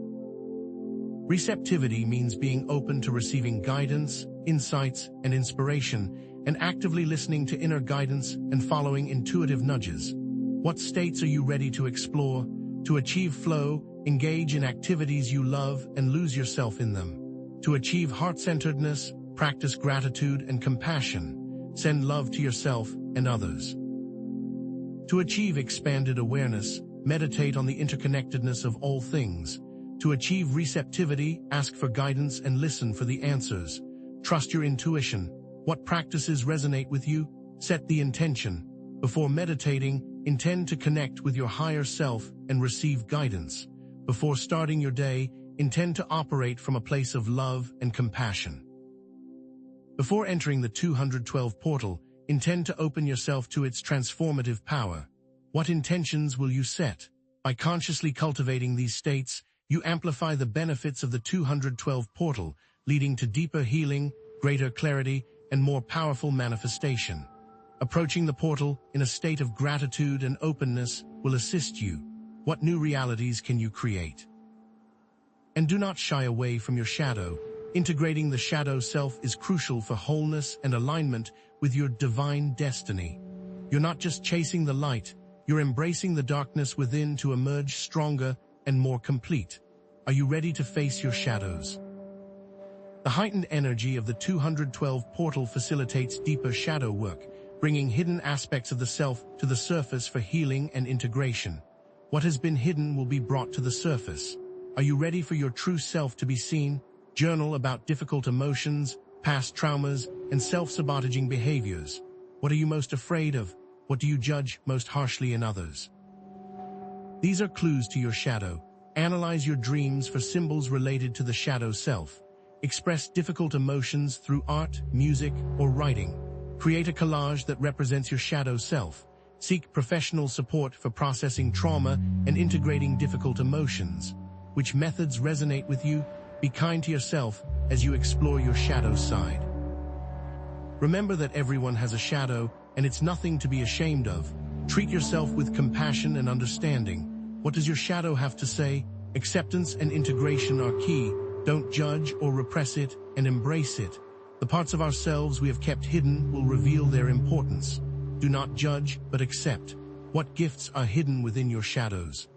[SPEAKER 1] Receptivity means being open to receiving guidance, insights, and inspiration, and actively listening to inner guidance and following intuitive nudges. What states are you ready to explore? To achieve flow, engage in activities you love and lose yourself in them. To achieve heart-centeredness, practice gratitude and compassion. Send love to yourself and others. To achieve expanded awareness, meditate on the interconnectedness of all things. To achieve receptivity, ask for guidance and listen for the answers. Trust your intuition. What practices resonate with you? Set the intention. Before meditating, intend to connect with your higher self and receive guidance. Before starting your day, intend to operate from a place of love and compassion. Before entering the 212 portal, intend to open yourself to its transformative power. What intentions will you set? By consciously cultivating these states, you amplify the benefits of the 212 portal, leading to deeper healing, greater clarity, and more powerful manifestation. Approaching the portal in a state of gratitude and openness will assist you. What new realities can you create? And do not shy away from your shadow. Integrating the shadow self is crucial for wholeness and alignment with your divine destiny. You're not just chasing the light, you're embracing the darkness within to emerge stronger and more complete. Are you ready to face your shadows? The heightened energy of the 212 portal facilitates deeper shadow work, bringing hidden aspects of the self to the surface for healing and integration. What has been hidden will be brought to the surface. Are you ready for your true self to be seen? Journal about difficult emotions, past traumas, and self-sabotaging behaviors. What are you most afraid of? What do you judge most harshly in others? These are clues to your shadow. Analyze your dreams for symbols related to the shadow self. Express difficult emotions through art, music, or writing. Create a collage that represents your shadow self. Seek professional support for processing trauma and integrating difficult emotions. Which methods resonate with you? Be kind to yourself as you explore your shadow side. Remember that everyone has a shadow, and it's nothing to be ashamed of. Treat yourself with compassion and understanding. What does your shadow have to say? Acceptance and integration are key. Don't judge or repress it, and embrace it. The parts of ourselves we have kept hidden will reveal their importance. Do not judge, but accept. What gifts are hidden within your shadows?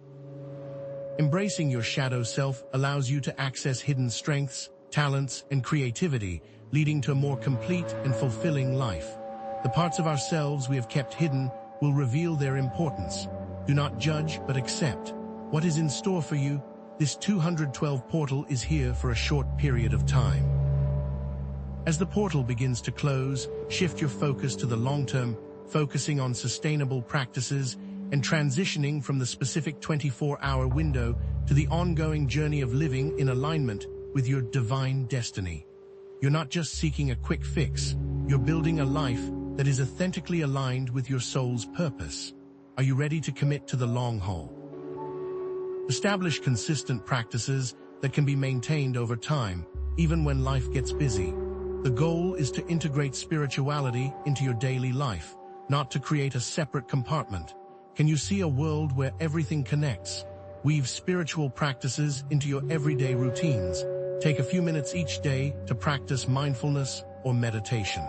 [SPEAKER 1] Embracing your shadow self allows you to access hidden strengths, talents, and creativity, leading to a more complete and fulfilling life. The parts of ourselves we have kept hidden will reveal their importance. Do not judge, but accept. What is in store for you? This 212 portal is here for a short period of time. As the portal begins to close, shift your focus to the long term, focusing on sustainable practices and transitioning from the specific 24-hour window to the ongoing journey of living in alignment with your divine destiny. You're not just seeking a quick fix, you're building a life that is authentically aligned with your soul's purpose. Are you ready to commit to the long haul? Establish consistent practices that can be maintained over time, even when life gets busy. The goal is to integrate spirituality into your daily life, not to create a separate compartment. Can you see a world where everything connects? Weave spiritual practices into your everyday routines. Take a few minutes each day to practice mindfulness or meditation.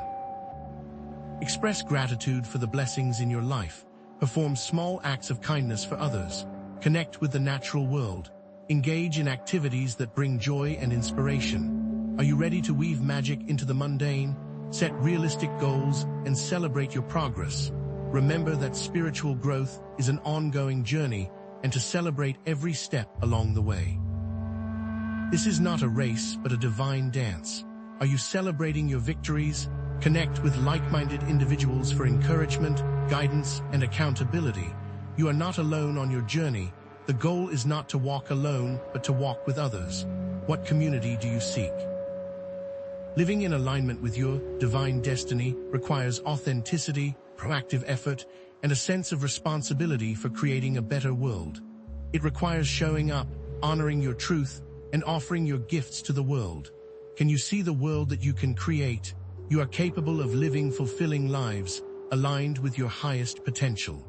[SPEAKER 1] Express gratitude for the blessings in your life. Perform small acts of kindness for others. Connect with the natural world. Engage in activities that bring joy and inspiration. Are you ready to weave magic into the mundane? Set realistic goals and celebrate your progress. Remember that spiritual growth is an ongoing journey, and to celebrate every step along the way. This is not a race, but a divine dance. Are you celebrating your victories? Connect with like-minded individuals for encouragement, guidance, and accountability. You are not alone on your journey. The goal is not to walk alone, but to walk with others. What community do you seek? Living in alignment with your divine destiny requires authenticity, proactive effort, and a sense of responsibility for creating a better world. It requires showing up, honoring your truth, and offering your gifts to the world. Can you see the world that you can create? You are capable of living fulfilling lives, aligned with your highest potential.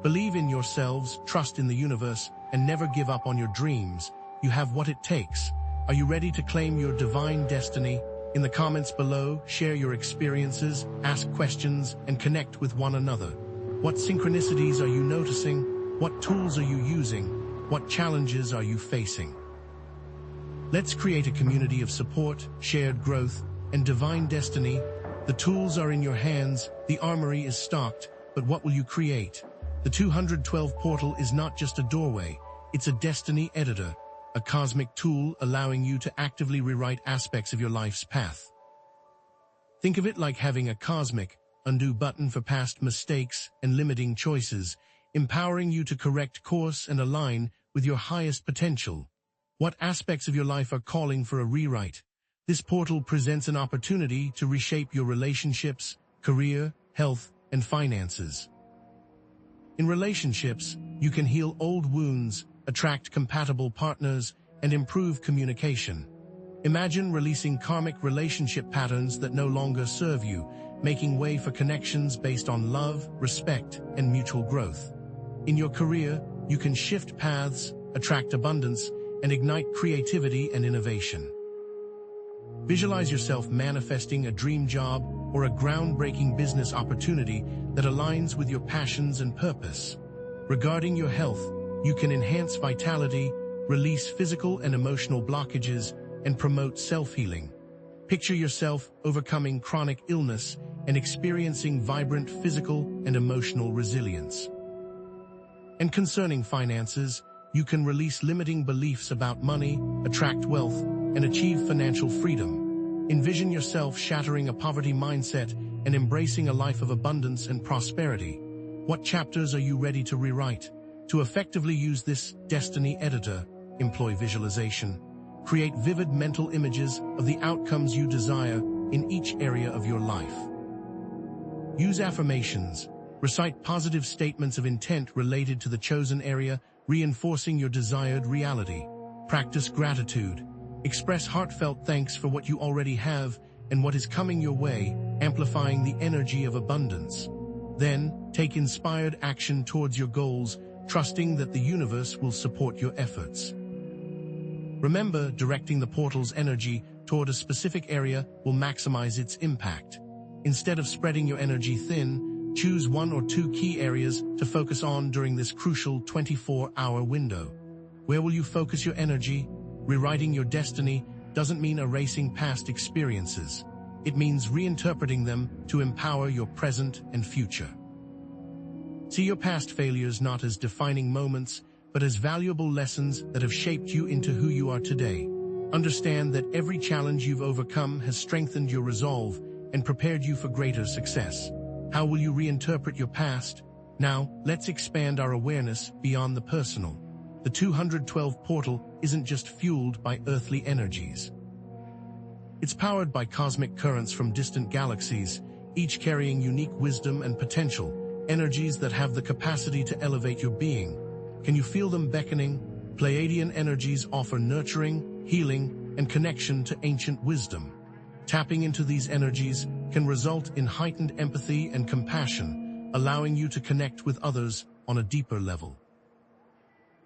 [SPEAKER 1] Believe in yourselves, trust in the universe, and never give up on your dreams. You have what it takes. Are you ready to claim your divine destiny? In the comments below, share your experiences, ask questions, and connect with one another. What synchronicities are you noticing? What tools are you using? What challenges are you facing? Let's create a community of support, shared growth, and divine destiny. The tools are in your hands, the armory is stocked, but what will you create? The 212 portal is not just a doorway, it's a destiny editor, a cosmic tool allowing you to actively rewrite aspects of your life's path. Think of it like having a cosmic undo button for past mistakes and limiting choices, empowering you to correct course and align with your highest potential. What aspects of your life are calling for a rewrite? This portal presents an opportunity to reshape your relationships, career, health, and finances. In relationships, you can heal old wounds, attract compatible partners, and improve communication. Imagine releasing karmic relationship patterns that no longer serve you, making way for connections based on love, respect, and mutual growth. In your career, you can shift paths, attract abundance, and ignite creativity and innovation. Visualize yourself manifesting a dream job or a groundbreaking business opportunity that aligns with your passions and purpose. Regarding your health, you can enhance vitality, release physical and emotional blockages, and promote self-healing. Picture yourself overcoming chronic illness and experiencing vibrant physical and emotional resilience. And concerning finances, you can release limiting beliefs about money, attract wealth, and achieve financial freedom. Envision yourself shattering a poverty mindset and embracing a life of abundance and prosperity. What chapters are you ready to rewrite? To effectively use this destiny editor, employ visualization. Create vivid mental images of the outcomes you desire in each area of your life. Use affirmations. Recite positive statements of intent related to the chosen area, reinforcing your desired reality. Practice gratitude. Express heartfelt thanks for what you already have and what is coming your way, amplifying the energy of abundance. Then, take inspired action towards your goals, trusting that the universe will support your efforts. Remember, directing the portal's energy toward a specific area will maximize its impact. Instead of spreading your energy thin, choose one or two key areas to focus on during this crucial 24-hour window. Where will you focus your energy? Rewriting your destiny doesn't mean erasing past experiences. It means reinterpreting them to empower your present and future. See your past failures not as defining moments, but as valuable lessons that have shaped you into who you are today. Understand that every challenge you've overcome has strengthened your resolve and prepared you for greater success. How will you reinterpret your past? Now, let's expand our awareness beyond the personal. The 212 portal isn't just fueled by earthly energies. It's powered by cosmic currents from distant galaxies, each carrying unique wisdom and potential, energies that have the capacity to elevate your being. Can you feel them beckoning? Pleiadian energies offer nurturing, healing, and connection to ancient wisdom. Tapping into these energies can result in heightened empathy and compassion, allowing you to connect with others on a deeper level.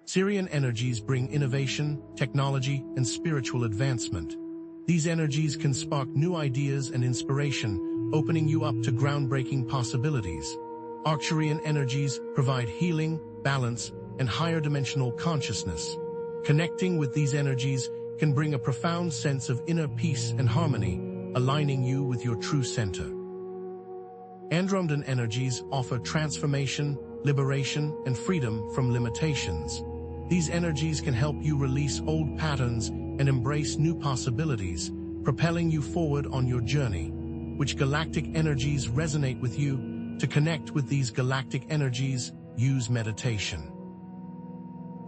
[SPEAKER 1] Sirian energies bring innovation, technology, and spiritual advancement. These energies can spark new ideas and inspiration, opening you up to groundbreaking possibilities. Arcturian energies provide healing, balance, and higher dimensional consciousness. Connecting with these energies can bring a profound sense of inner peace and harmony, aligning you with your true center. Andromedan energies offer transformation, liberation, and freedom from limitations. These energies can help you release old patterns and embrace new possibilities, propelling you forward on your journey. Which galactic energies resonate with you? To connect with these galactic energies, use meditation.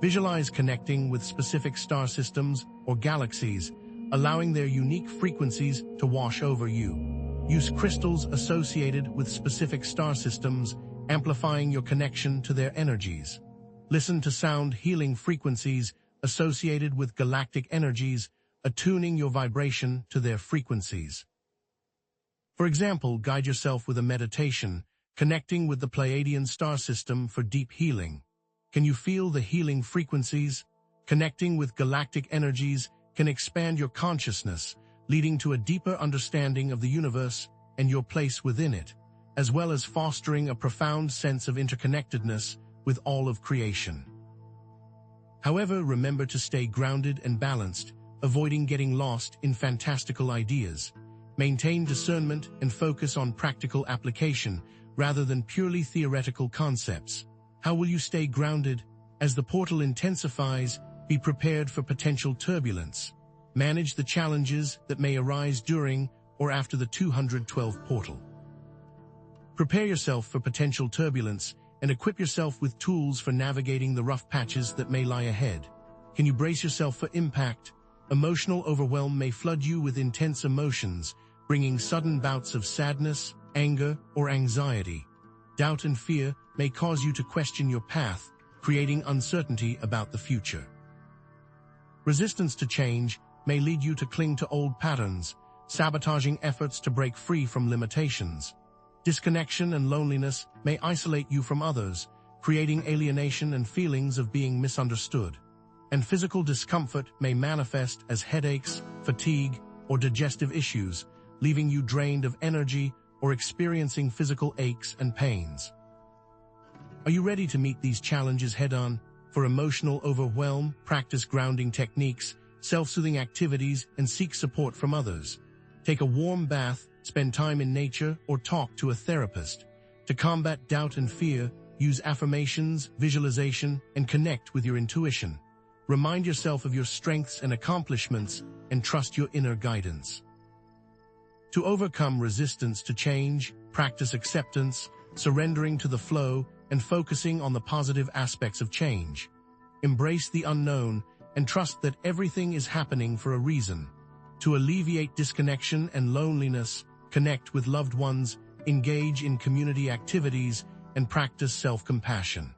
[SPEAKER 1] Visualize connecting with specific star systems or galaxies, allowing their unique frequencies to wash over you. Use crystals associated with specific star systems, amplifying your connection to their energies. Listen to sound healing frequencies associated with galactic energies, attuning your vibration to their frequencies. For example, guide yourself with a meditation, connecting with the Pleiadian star system for deep healing. Can you feel the healing frequencies? Connecting with galactic energies can expand your consciousness, leading to a deeper understanding of the universe and your place within it, as well as fostering a profound sense of interconnectedness with all of creation. However, remember to stay grounded and balanced, avoiding getting lost in fantastical ideas. Maintain discernment and focus on practical application rather than purely theoretical concepts. How will you stay grounded? As the portal intensifies, be prepared for potential turbulence. Manage the challenges that may arise during or after the 212 portal. Prepare yourself for potential turbulence and equip yourself with tools for navigating the rough patches that may lie ahead. Can you brace yourself for impact? Emotional overwhelm may flood you with intense emotions, bringing sudden bouts of sadness, anger, or anxiety. Doubt and fear may cause you to question your path, creating uncertainty about the future. Resistance to change may lead you to cling to old patterns, sabotaging efforts to break free from limitations. Disconnection and loneliness may isolate you from others, creating alienation and feelings of being misunderstood. And physical discomfort may manifest as headaches, fatigue, or digestive issues, leaving you drained of energy or experiencing physical aches and pains. Are you ready to meet these challenges head-on? For emotional overwhelm, practice grounding techniques, self-soothing activities, and seek support from others. Take a warm bath, spend time in nature, or talk to a therapist. To combat doubt and fear, use affirmations, visualization, and connect with your intuition. Remind yourself of your strengths and accomplishments, and trust your inner guidance. To overcome resistance to change, practice acceptance, surrendering to the flow, and focusing on the positive aspects of change. Embrace the unknown and trust that everything is happening for a reason. To alleviate disconnection and loneliness, connect with loved ones, engage in community activities, and practice self-compassion.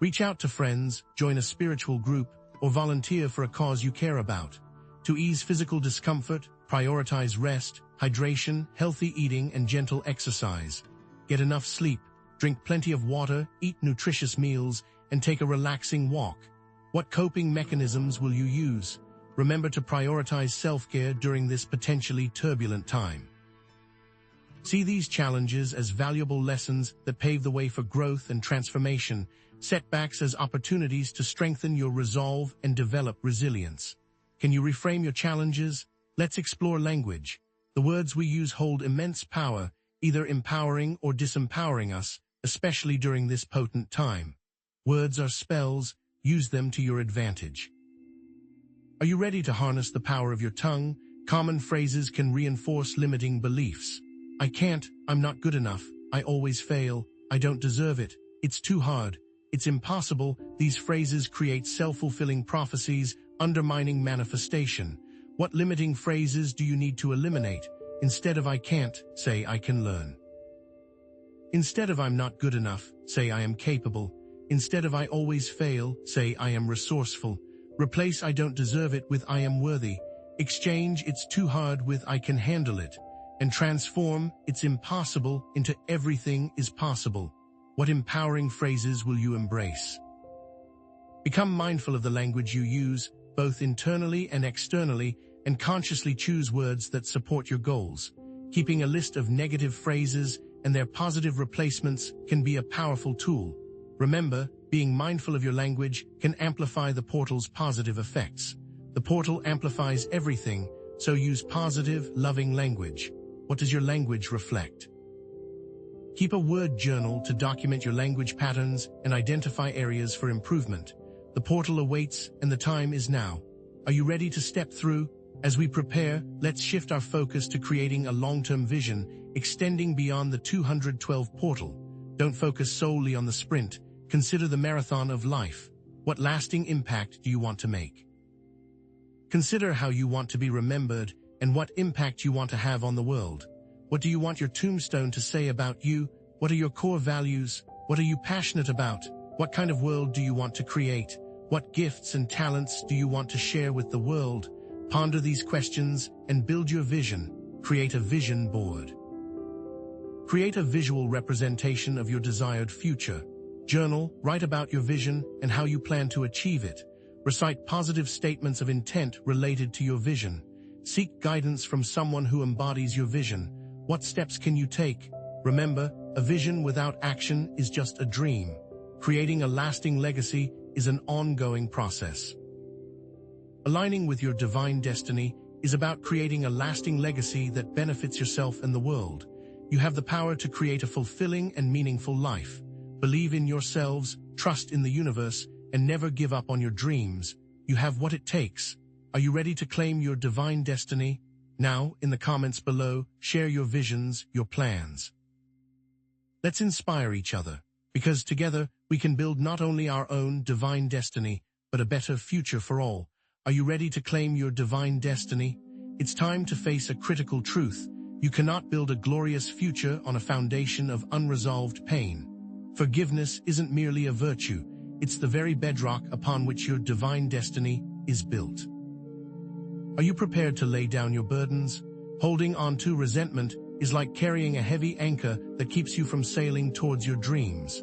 [SPEAKER 1] Reach out to friends, join a spiritual group, or volunteer for a cause you care about. To ease physical discomfort, prioritize rest, hydration, healthy eating, and gentle exercise. Get enough sleep, drink plenty of water, eat nutritious meals, and take a relaxing walk. What coping mechanisms will you use? Remember to prioritize self-care during this potentially turbulent time. See these challenges as valuable lessons that pave the way for growth and transformation, setbacks as opportunities to strengthen your resolve and develop resilience. Can you reframe your challenges? Let's explore language. The words we use hold immense power, either empowering or disempowering us, especially during this potent time. Words are spells, use them to your advantage. Are you ready to harness the power of your tongue? Common phrases can reinforce limiting beliefs. I can't, I'm not good enough, I always fail, I don't deserve it, it's too hard, it's impossible. These phrases create self-fulfilling prophecies, undermining manifestation. What limiting phrases do you need to eliminate? Instead of I can't, say I can learn. Instead of I'm not good enough, say I am capable. Instead of I always fail, say I am resourceful. Replace I don't deserve it with I am worthy. Exchange it's too hard with I can handle it. And transform it's impossible into everything is possible. What empowering phrases will you embrace? Become mindful of the language you use, both internally and externally, and consciously choose words that support your goals. Keeping a list of negative phrases and their positive replacements can be a powerful tool. Remember, being mindful of your language can amplify the portal's positive effects. The portal amplifies everything, so use positive, loving language. What does your language reflect? Keep a word journal to document your language patterns and identify areas for improvement. The portal awaits, and the time is now. Are you ready to step through? As we prepare, let's shift our focus to creating a long-term vision, extending beyond the 212 portal. Don't focus solely on the sprint. Consider the marathon of life. What lasting impact do you want to make? Consider how you want to be remembered and what impact you want to have on the world. What do you want your tombstone to say about you? What are your core values? What are you passionate about? What kind of world do you want to create? What gifts and talents do you want to share with the world? Ponder these questions and build your vision. Create a vision board. Create a visual representation of your desired future. Journal, write about your vision and how you plan to achieve it. Recite positive statements of intent related to your vision. Seek guidance from someone who embodies your vision. What steps can you take? Remember, a vision without action is just a dream. Creating a lasting legacy is an ongoing process. Aligning with your divine destiny is about creating a lasting legacy that benefits yourself and the world. You have the power to create a fulfilling and meaningful life. Believe in yourselves, trust in the universe, and never give up on your dreams. You have what it takes. Are you ready to claim your divine destiny? Now, in the comments below, share your visions, your plans. Let's inspire each other, because together we can build not only our own divine destiny, but a better future for all. Are you ready to claim your divine destiny? It's time to face a critical truth. You cannot build a glorious future on a foundation of unresolved pain. Forgiveness isn't merely a virtue, it's the very bedrock upon which your divine destiny is built. Are you prepared to lay down your burdens? Holding on to resentment is like carrying a heavy anchor that keeps you from sailing towards your dreams.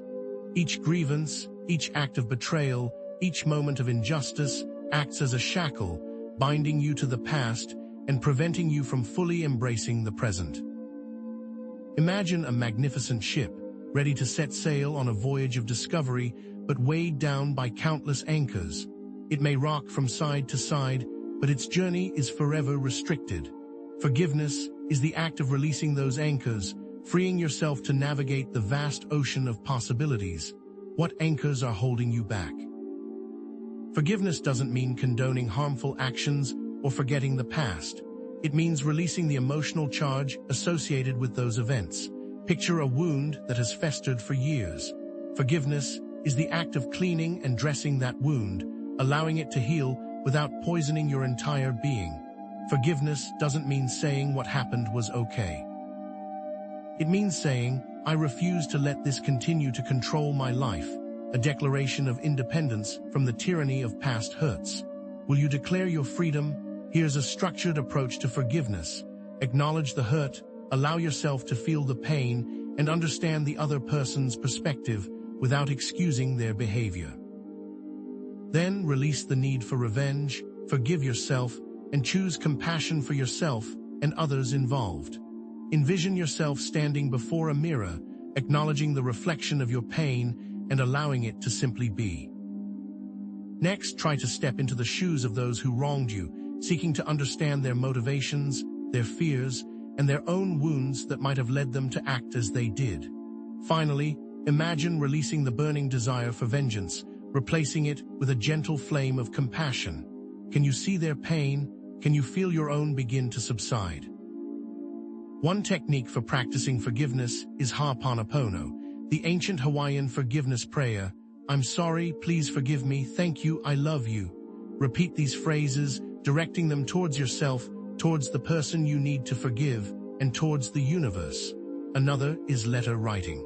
[SPEAKER 1] Each grievance, each act of betrayal, each moment of injustice acts as a shackle, binding you to the past and preventing you from fully embracing the present. Imagine a magnificent ship, ready to set sail on a voyage of discovery, but weighed down by countless anchors. It may rock from side to side, but its journey is forever restricted. Forgiveness is the act of releasing those anchors, freeing yourself to navigate the vast ocean of possibilities. What anchors are holding you back? Forgiveness doesn't mean condoning harmful actions or forgetting the past. It means releasing the emotional charge associated with those events. Picture a wound that has festered for years. Forgiveness is the act of cleaning and dressing that wound, allowing it to heal without poisoning your entire being. Forgiveness doesn't mean saying what happened was okay. It means saying, I refuse to let this continue to control my life, a declaration of independence from the tyranny of past hurts. Will you declare your freedom? Here's a structured approach to forgiveness. Acknowledge the hurt, allow yourself to feel the pain, and understand the other person's perspective without excusing their behavior. Then release the need for revenge, forgive yourself, and choose compassion for yourself and others involved. Envision yourself standing before a mirror, acknowledging the reflection of your pain and allowing it to simply be. Next, try to step into the shoes of those who wronged you, seeking to understand their motivations, their fears, and their own wounds that might have led them to act as they did. Finally, imagine releasing the burning desire for vengeance, replacing it with a gentle flame of compassion. Can you see their pain? Can you feel your own begin to subside? One technique for practicing forgiveness is Ha'aponopono, the ancient Hawaiian forgiveness prayer. I'm sorry, please forgive me, thank you, I love you. Repeat these phrases, directing them towards yourself, towards the person you need to forgive. and towards the universe. Another is letter writing.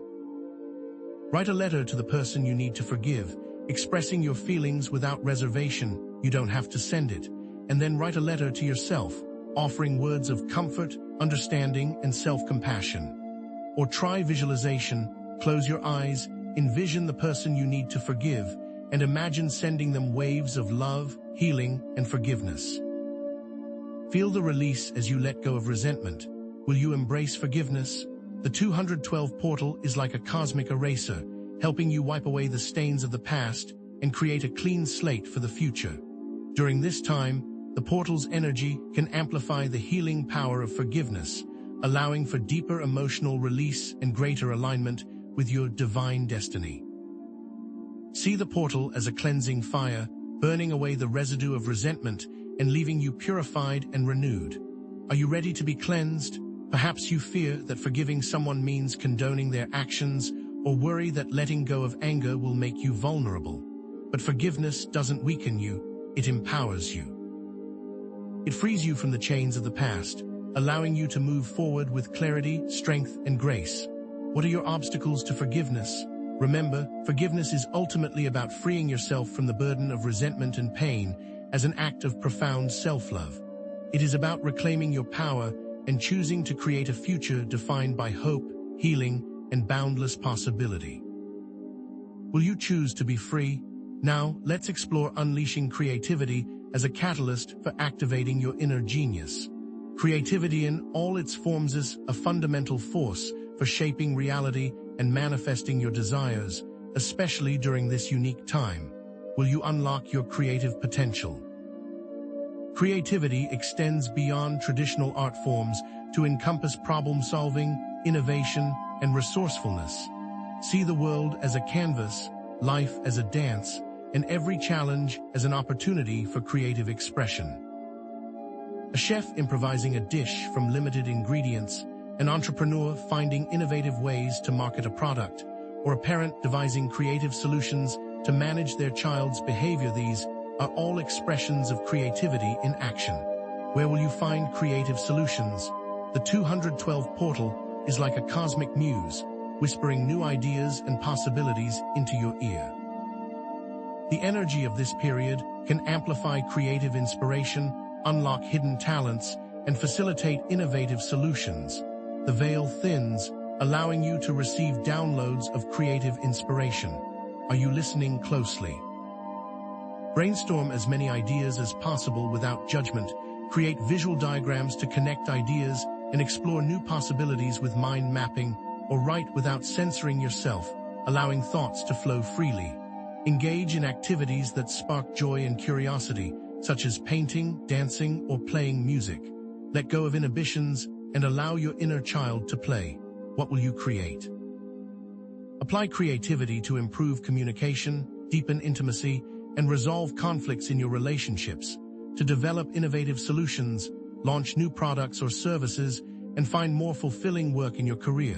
[SPEAKER 1] Write a letter to the person you need to forgive, expressing your feelings without reservation. You don't have to send it. And then write a letter to yourself, offering words of comfort, understanding, and self-compassion. Or try visualization. Close your eyes, envision the person you need to forgive, and imagine sending them waves of love, healing, and forgiveness. Feel the release as you let go of resentment. Will you embrace forgiveness? The 212 portal is like a cosmic eraser, helping you wipe away the stains of the past and create a clean slate for the future. During this time, the portal's energy can amplify the healing power of forgiveness, allowing for deeper emotional release and greater alignment with your divine destiny. See the portal as a cleansing fire, burning away the residue of resentment and leaving you purified and renewed. Are you ready to be cleansed? Perhaps you fear that forgiving someone means condoning their actions, or worry that letting go of anger will make you vulnerable. But forgiveness doesn't weaken you, it empowers you. It frees you from the chains of the past, allowing you to move forward with clarity, strength, and grace. What are your obstacles to forgiveness? Remember, forgiveness is ultimately about freeing yourself from the burden of resentment and pain as an act of profound self-love. It is about reclaiming your power and choosing to create a future defined by hope, healing, and boundless possibility. Will you choose to be free? Now, let's explore unleashing creativity as a catalyst for activating your inner genius. Creativity in all its forms is a fundamental force for shaping reality and manifesting your desires, especially during this unique time. Will you unlock your creative potential? Creativity extends beyond traditional art forms to encompass problem-solving, innovation, and resourcefulness. See the world as a canvas, life as a dance, and every challenge as an opportunity for creative expression. A chef improvising a dish from limited ingredients, an entrepreneur finding innovative ways to market a product, or a parent devising creative solutions to manage their child's behavior. These are all expressions of creativity in action. Where will you find creative solutions? The 212 portal is like a cosmic muse, whispering new ideas and possibilities into your ear. The energy of this period can amplify creative inspiration, unlock hidden talents, and facilitate innovative solutions. The veil thins, allowing you to receive downloads of creative inspiration. Are you listening closely? Brainstorm as many ideas as possible without judgment. Create visual diagrams to connect ideas and explore new possibilities with mind mapping, or write without censoring yourself, allowing thoughts to flow freely. Engage in activities that spark joy and curiosity, such as painting, dancing, or playing music. Let go of inhibitions and allow your inner child to play. What will you create? Apply creativity to improve communication, deepen intimacy, and resolve conflicts in your relationships. To develop innovative solutions, launch new products or services, and find more fulfilling work in your career.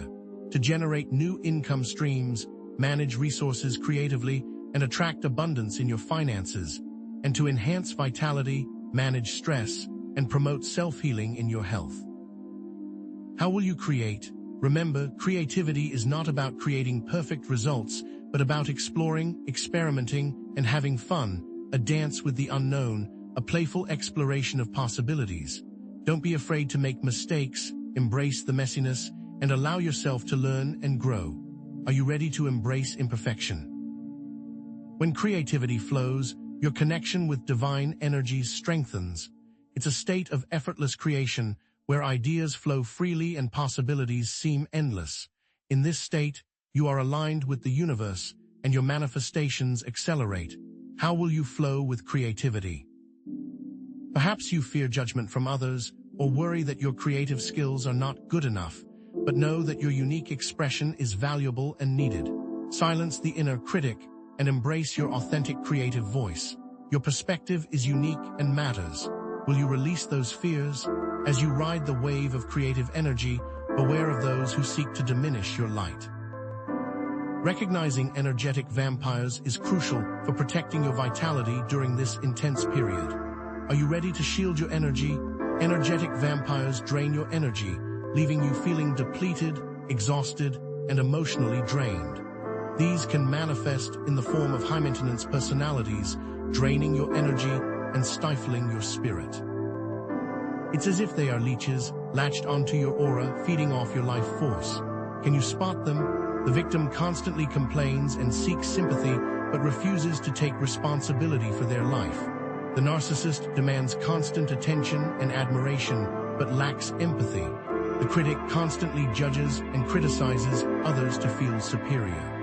[SPEAKER 1] To generate new income streams, manage resources creatively, and attract abundance in your finances. And to enhance vitality, manage stress, and promote self-healing in your health. How will you create? Remember, creativity is not about creating perfect results, but about exploring, experimenting, and having fun, a dance with the unknown, a playful exploration of possibilities. Don't be afraid to make mistakes, embrace the messiness, and allow yourself to learn and grow. Are you ready to embrace imperfection? When creativity flows, your connection with divine energies strengthens. It's a state of effortless creation where ideas flow freely and possibilities seem endless. In this state, you are aligned with the universe, and your manifestations accelerate. How will you flow with creativity? Perhaps you fear judgment from others, or worry that your creative skills are not good enough, but know that your unique expression is valuable and needed. Silence the inner critic and embrace your authentic creative voice. Your perspective is unique and matters. Will you release those fears? As you ride the wave of creative energy, beware of those who seek to diminish your light. Recognizing energetic vampires is crucial for protecting your vitality during this intense period. Are you ready to shield your energy? Energetic vampires drain your energy, leaving you feeling depleted, exhausted, and emotionally drained. These can manifest in the form of high-maintenance personalities, draining your energy and stifling your spirit. It's as if they are leeches, latched onto your aura, feeding off your life force. Can you spot them? The victim constantly complains and seeks sympathy, but refuses to take responsibility for their life. The narcissist demands constant attention and admiration, but lacks empathy. The critic constantly judges and criticizes others to feel superior.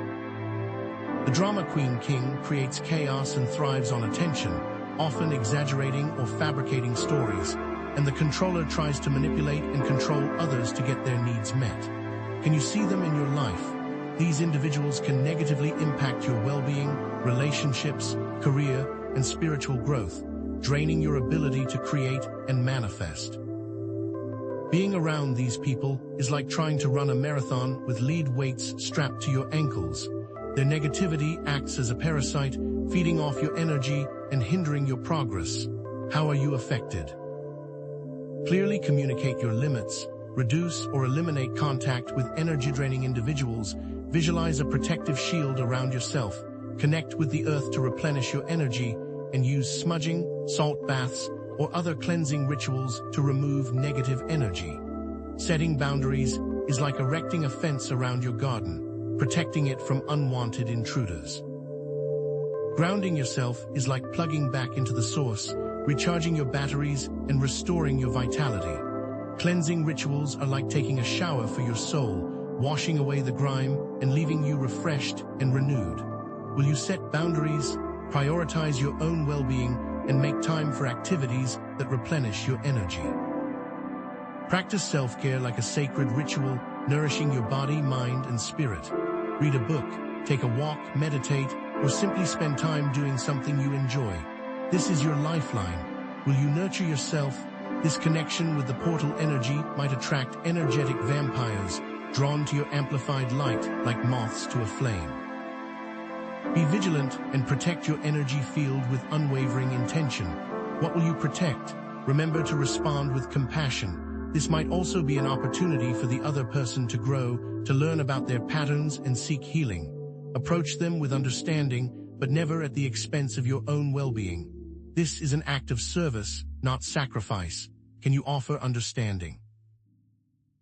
[SPEAKER 1] The drama queen king creates chaos and thrives on attention, often exaggerating or fabricating stories, and the controller tries to manipulate and control others to get their needs met. Can you see them in your life? These individuals can negatively impact your well-being, relationships, career, and spiritual growth, draining your ability to create and manifest. Being around these people is like trying to run a marathon with lead weights strapped to your ankles. Their negativity acts as a parasite, feeding off your energy and hindering your progress. How are you affected? Clearly communicate your limits, reduce or eliminate contact with energy-draining individuals, visualize a protective shield around yourself, connect with the earth to replenish your energy, and use smudging, salt baths, or other cleansing rituals to remove negative energy. Setting boundaries is like erecting a fence around your garden, protecting it from unwanted intruders. Grounding yourself is like plugging back into the source, recharging your batteries and restoring your vitality. Cleansing rituals are like taking a shower for your soul, washing away the grime and leaving you refreshed and renewed. Will you set boundaries, prioritize your own well-being, and make time for activities that replenish your energy? Practice self-care like a sacred ritual, nourishing your body, mind, and spirit. Read a book, take a walk, meditate, or simply spend time doing something you enjoy. This is your lifeline. Will you nurture yourself? This connection with the portal energy might attract energetic vampires, drawn to your amplified light like moths to a flame. Be vigilant and protect your energy field with unwavering intention. What will you protect? Remember to respond with compassion. This might also be an opportunity for the other person to grow, to learn about their patterns and seek healing. Approach them with understanding, but never at the expense of your own well-being. This is an act of service, not sacrifice. Can you offer understanding?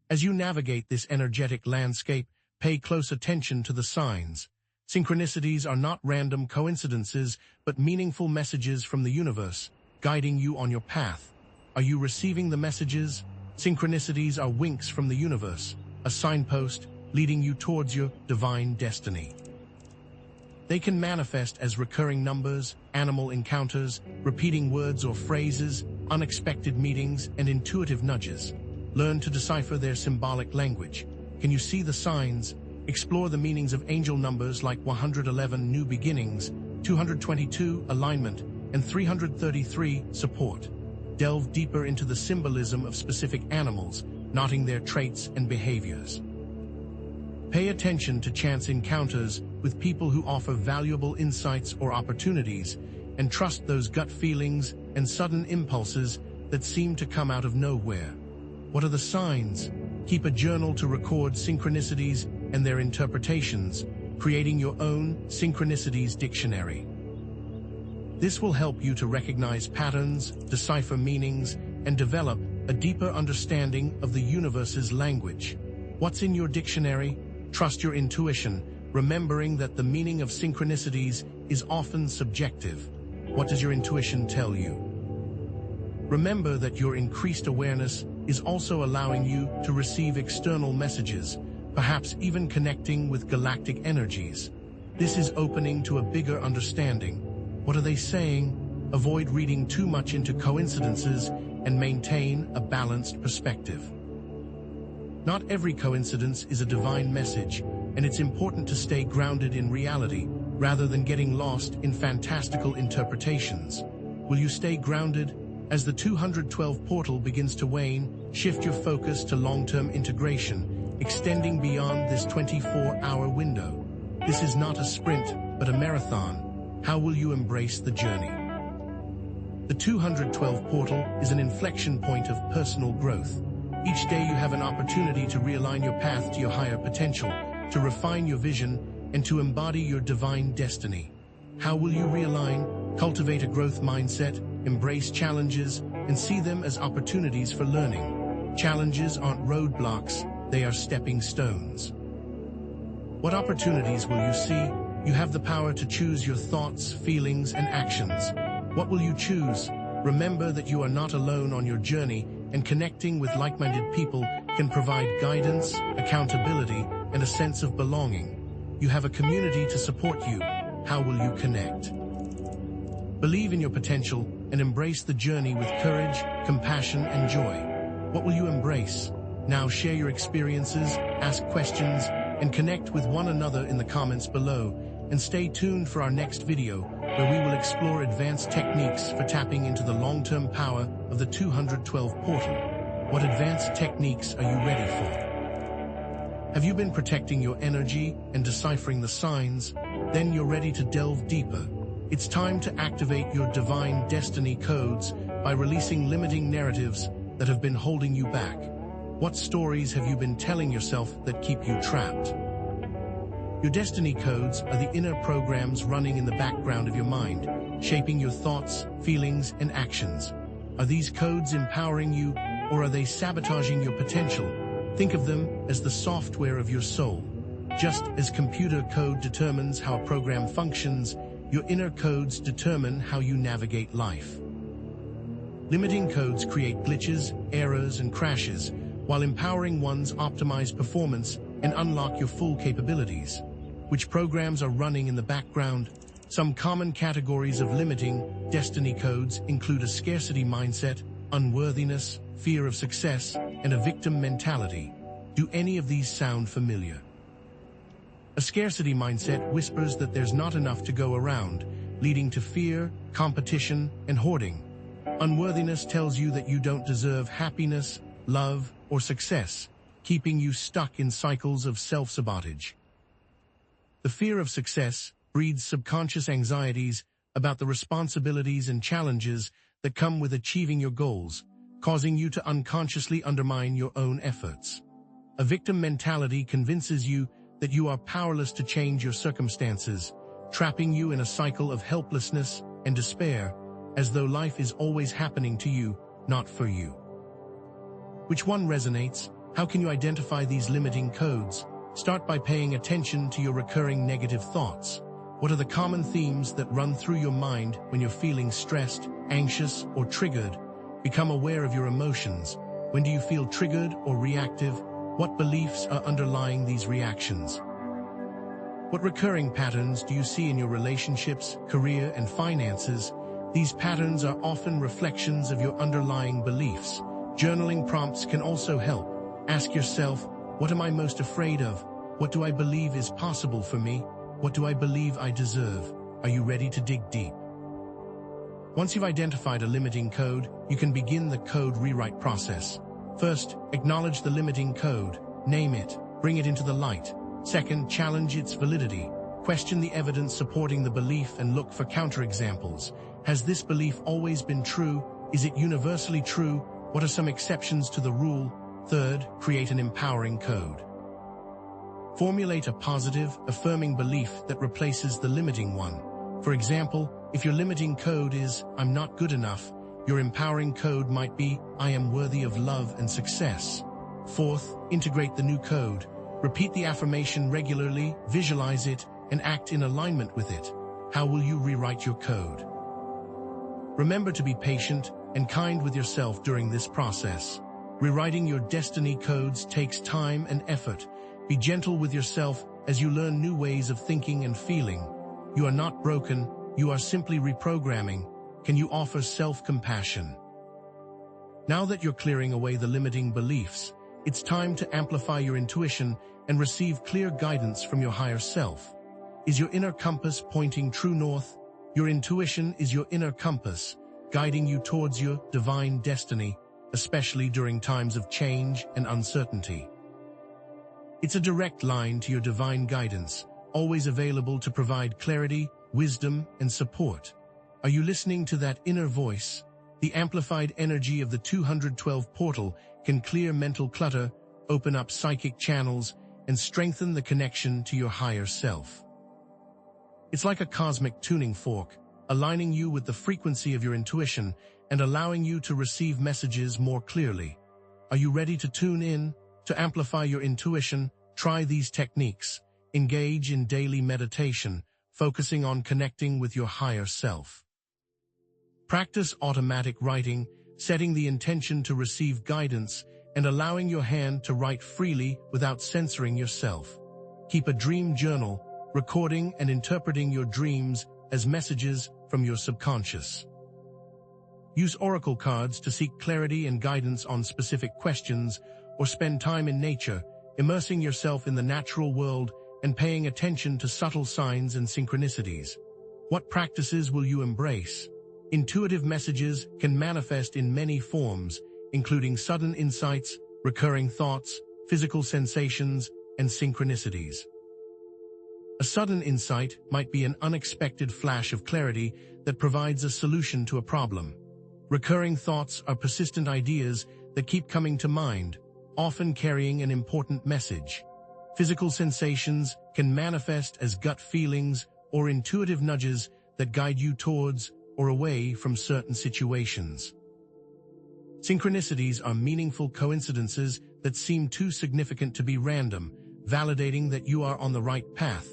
[SPEAKER 1] As you navigate this energetic landscape, pay close attention to the signs. Synchronicities are not random coincidences, but meaningful messages from the universe, guiding you on your path. Are you receiving the messages? Synchronicities are winks from the universe, a signpost leading you towards your divine destiny. They can manifest as recurring numbers, animal encounters, repeating words or phrases, unexpected meetings, and intuitive nudges. Learn to decipher their symbolic language. Can you see the signs? Explore the meanings of angel numbers like 111 new beginnings, 222 alignment, and 333 support. Delve deeper into the symbolism of specific animals, noting their traits and behaviors. Pay attention to chance encounters with people who offer valuable insights or opportunities, and trust those gut feelings and sudden impulses that seem to come out of nowhere. What are the signs? Keep a journal to record synchronicities and their interpretations, creating your own synchronicities dictionary. This will help you to recognize patterns, decipher meanings, and develop a deeper understanding of the universe's language. What's in your dictionary? Trust your intuition, remembering that the meaning of synchronicities is often subjective. What does your intuition tell you? Remember that your increased awareness is also allowing you to receive external messages, perhaps even connecting with galactic energies. This is opening to a bigger understanding. What are they saying? Avoid reading too much into coincidences and maintain a balanced perspective. Not every coincidence is a divine message, and it's important to stay grounded in reality rather than getting lost in fantastical interpretations. Will you stay grounded? As the 212 portal begins to wane, shift your focus to long-term integration, extending beyond this 24-hour window. This is not a sprint, but a marathon. How will you embrace the journey? The 212 portal is an inflection point of personal growth. Each day you have an opportunity to realign your path to your higher potential, to refine your vision, and to embody your divine destiny. How will you realign? Cultivate a growth mindset, embrace challenges, and see them as opportunities for learning. Challenges aren't roadblocks, they are stepping stones. What opportunities will you see? You have the power to choose your thoughts, feelings, and actions. What will you choose? Remember that you are not alone on your journey, and connecting with like-minded people can provide guidance, accountability, and a sense of belonging. You have a community to support you. How will you connect? Believe in your potential and embrace the journey with courage, compassion, and joy. What will you embrace? Now share your experiences, ask questions, and connect with one another in the comments below. And stay tuned for our next video, where we will explore advanced techniques for tapping into the long-term power of the 212 portal. What advanced techniques are you ready for? Have you been protecting your energy and deciphering the signs? Then you're ready to delve deeper. It's time to activate your divine destiny codes by releasing limiting narratives that have been holding you back. What stories have you been telling yourself that keep you trapped? Your destiny codes are the inner programs running in the background of your mind, shaping your thoughts, feelings, and actions. Are these codes empowering you, or are they sabotaging your potential? Think of them as the software of your soul. Just as computer code determines how a program functions, your inner codes determine how you navigate life. Limiting codes create glitches, errors, and crashes, while empowering ones optimize performance and unlock your full capabilities. Which programs are running in the background? Some common categories of limiting destiny codes include a scarcity mindset, unworthiness, fear of success, and a victim mentality. Do any of these sound familiar? A scarcity mindset whispers that there's not enough to go around, leading to fear, competition, and hoarding. Unworthiness tells you that you don't deserve happiness, love, or success, keeping you stuck in cycles of self-sabotage. The fear of success breeds subconscious anxieties about the responsibilities and challenges that come with achieving your goals, causing you to unconsciously undermine your own efforts. A victim mentality convinces you that you are powerless to change your circumstances, trapping you in a cycle of helplessness and despair, as though life is always happening to you, not for you. Which one resonates? How can you identify these limiting codes? Start by paying attention to your recurring negative thoughts. What are the common themes that run through your mind when you're feeling stressed, anxious, or triggered? Become aware of your emotions. When do you feel triggered or reactive? What beliefs are underlying these reactions? What recurring patterns do you see in your relationships, career, and finances? These patterns are often reflections of your underlying beliefs. Journaling prompts can also help. Ask yourself, what am I most afraid of? What do I believe is possible for me? What do I believe I deserve? Are you ready to dig deep? Once you've identified a limiting code, you can begin the code rewrite process. First, acknowledge the limiting code. Name it. Bring it into the light. Second, challenge its validity. Question the evidence supporting the belief and look for counterexamples. Has this belief always been true? Is it universally true? What are some exceptions to the rule? Third, create an empowering code. Formulate a positive, affirming belief that replaces the limiting one. For example, if your limiting code is, I'm not good enough, your empowering code might be, I am worthy of love and success. Fourth, integrate the new code. Repeat the affirmation regularly, visualize it, and act in alignment with it. How will you rewrite your code? Remember to be patient and kind with yourself during this process. Rewriting your destiny codes takes time and effort. Be gentle with yourself as you learn new ways of thinking and feeling. You are not broken, you are simply reprogramming. Can you offer self-compassion? Now that you're clearing away the limiting beliefs, it's time to amplify your intuition and receive clear guidance from your higher self. Is your inner compass pointing true north? Your intuition is your inner compass, guiding you towards your divine destiny, especially during times of change and uncertainty. It's a direct line to your divine guidance, always available to provide clarity, wisdom, and support. Are you listening to that inner voice? The amplified energy of the 212 portal can clear mental clutter, open up psychic channels, and strengthen the connection to your higher self. It's like a cosmic tuning fork, aligning you with the frequency of your intuition and allowing you to receive messages more clearly. Are you ready to tune in? To amplify your intuition, try these techniques. Engage in daily meditation, focusing on connecting with your higher self. Practice automatic writing, setting the intention to receive guidance and allowing your hand to write freely without censoring yourself. Keep a dream journal, recording and interpreting your dreams as messages from your subconscious. Use oracle cards to seek clarity and guidance on specific questions, or spend time in nature, immersing yourself in the natural world and paying attention to subtle signs and synchronicities. What practices will you embrace? Intuitive messages can manifest in many forms, including sudden insights, recurring thoughts, physical sensations, and synchronicities. A sudden insight might be an unexpected flash of clarity that provides a solution to a problem. Recurring thoughts are persistent ideas that keep coming to mind, often carrying an important message. Physical sensations can manifest as gut feelings or intuitive nudges that guide you towards or away from certain situations. Synchronicities are meaningful coincidences that seem too significant to be random, validating that you are on the right path.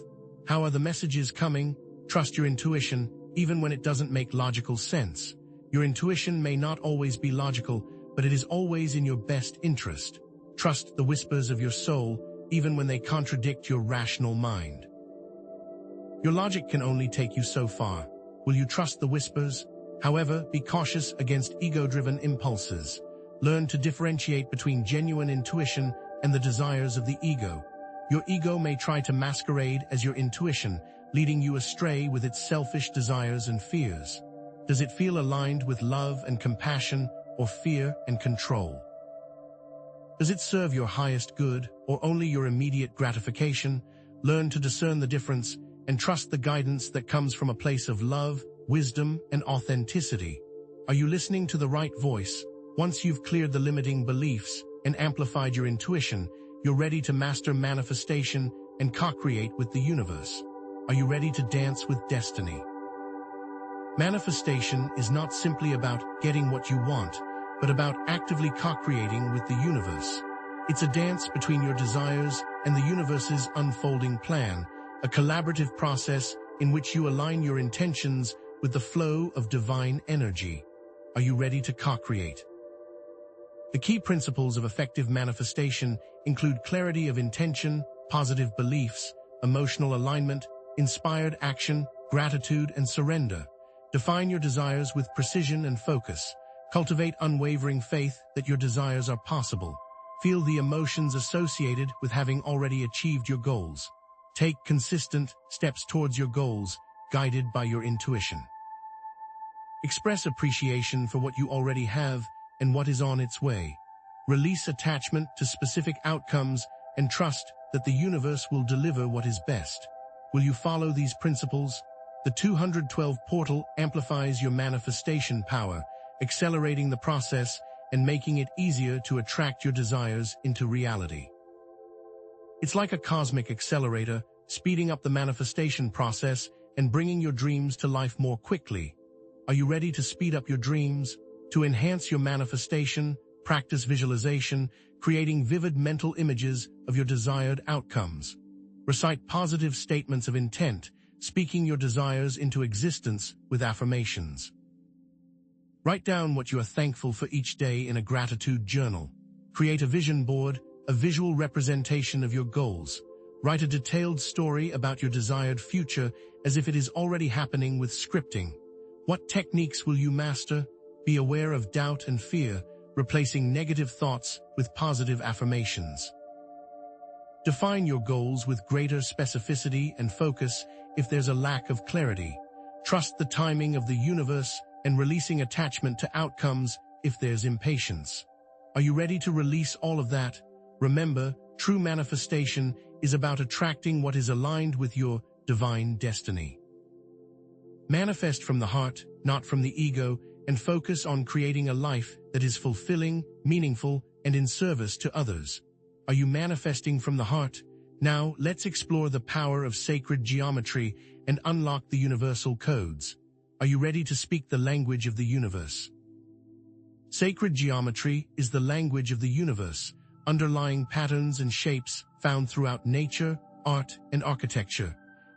[SPEAKER 1] How are the messages coming? Trust your intuition, even when it doesn't make logical sense. Your intuition may not always be logical, but it is always in your best interest. Trust the whispers of your soul, even when they contradict your rational mind. Your logic can only take you so far. Will you trust the whispers? However, be cautious against ego-driven impulses. Learn to differentiate between genuine intuition and the desires of the ego. Your ego may try to masquerade as your intuition, leading you astray with its selfish desires and fears. Does it feel aligned with love and compassion, or fear and control? Does it serve your highest good, or only your immediate gratification? Learn to discern the difference and trust the guidance that comes from a place of love, wisdom, and authenticity. Are you listening to the right voice? Once you've cleared the limiting beliefs and amplified your intuition, you're ready to master manifestation and co-create with the universe. Are you ready to dance with destiny? Manifestation is not simply about getting what you want, but about actively co-creating with the universe. It's a dance between your desires and the universe's unfolding plan, a collaborative process in which you align your intentions with the flow of divine energy. Are you ready to co-create? The key principles of effective manifestation include clarity of intention, positive beliefs, emotional alignment, inspired action, gratitude, and surrender. Define your desires with precision and focus. Cultivate unwavering faith that your desires are possible. Feel the emotions associated with having already achieved your goals. Take consistent steps towards your goals, guided by your intuition. Express appreciation for what you already have and what is on its way. Release attachment to specific outcomes and trust that the universe will deliver what is best. Will you follow these principles? The 212 portal amplifies your manifestation power, accelerating the process and making it easier to attract your desires into reality. It's like a cosmic accelerator, speeding up the manifestation process and bringing your dreams to life more quickly. Are you ready to speed up your dreams? To enhance your manifestation, practice visualization, creating vivid mental images of your desired outcomes. Recite positive statements of intent, speaking your desires into existence with affirmations. Write down what you are thankful for each day in a gratitude journal. Create a vision board, a visual representation of your goals. Write a detailed story about your desired future as if it is already happening with scripting. What techniques will you master? Be aware of doubt and fear, replacing negative thoughts with positive affirmations. Define your goals with greater specificity and focus if there's a lack of clarity. Trust the timing of the universe and releasing attachment to outcomes if there's impatience. Are you ready to release all of that? Remember, true manifestation is about attracting what is aligned with your divine destiny. Manifest from the heart, not from the ego, and focus on creating a life that is fulfilling, meaningful, and in service to others. Are you manifesting from the heart? Now, let's explore the power of sacred geometry and unlock the universal codes. Are you ready to speak the language of the universe? Sacred geometry is the language of the universe, underlying patterns and shapes found throughout nature, art, and architecture.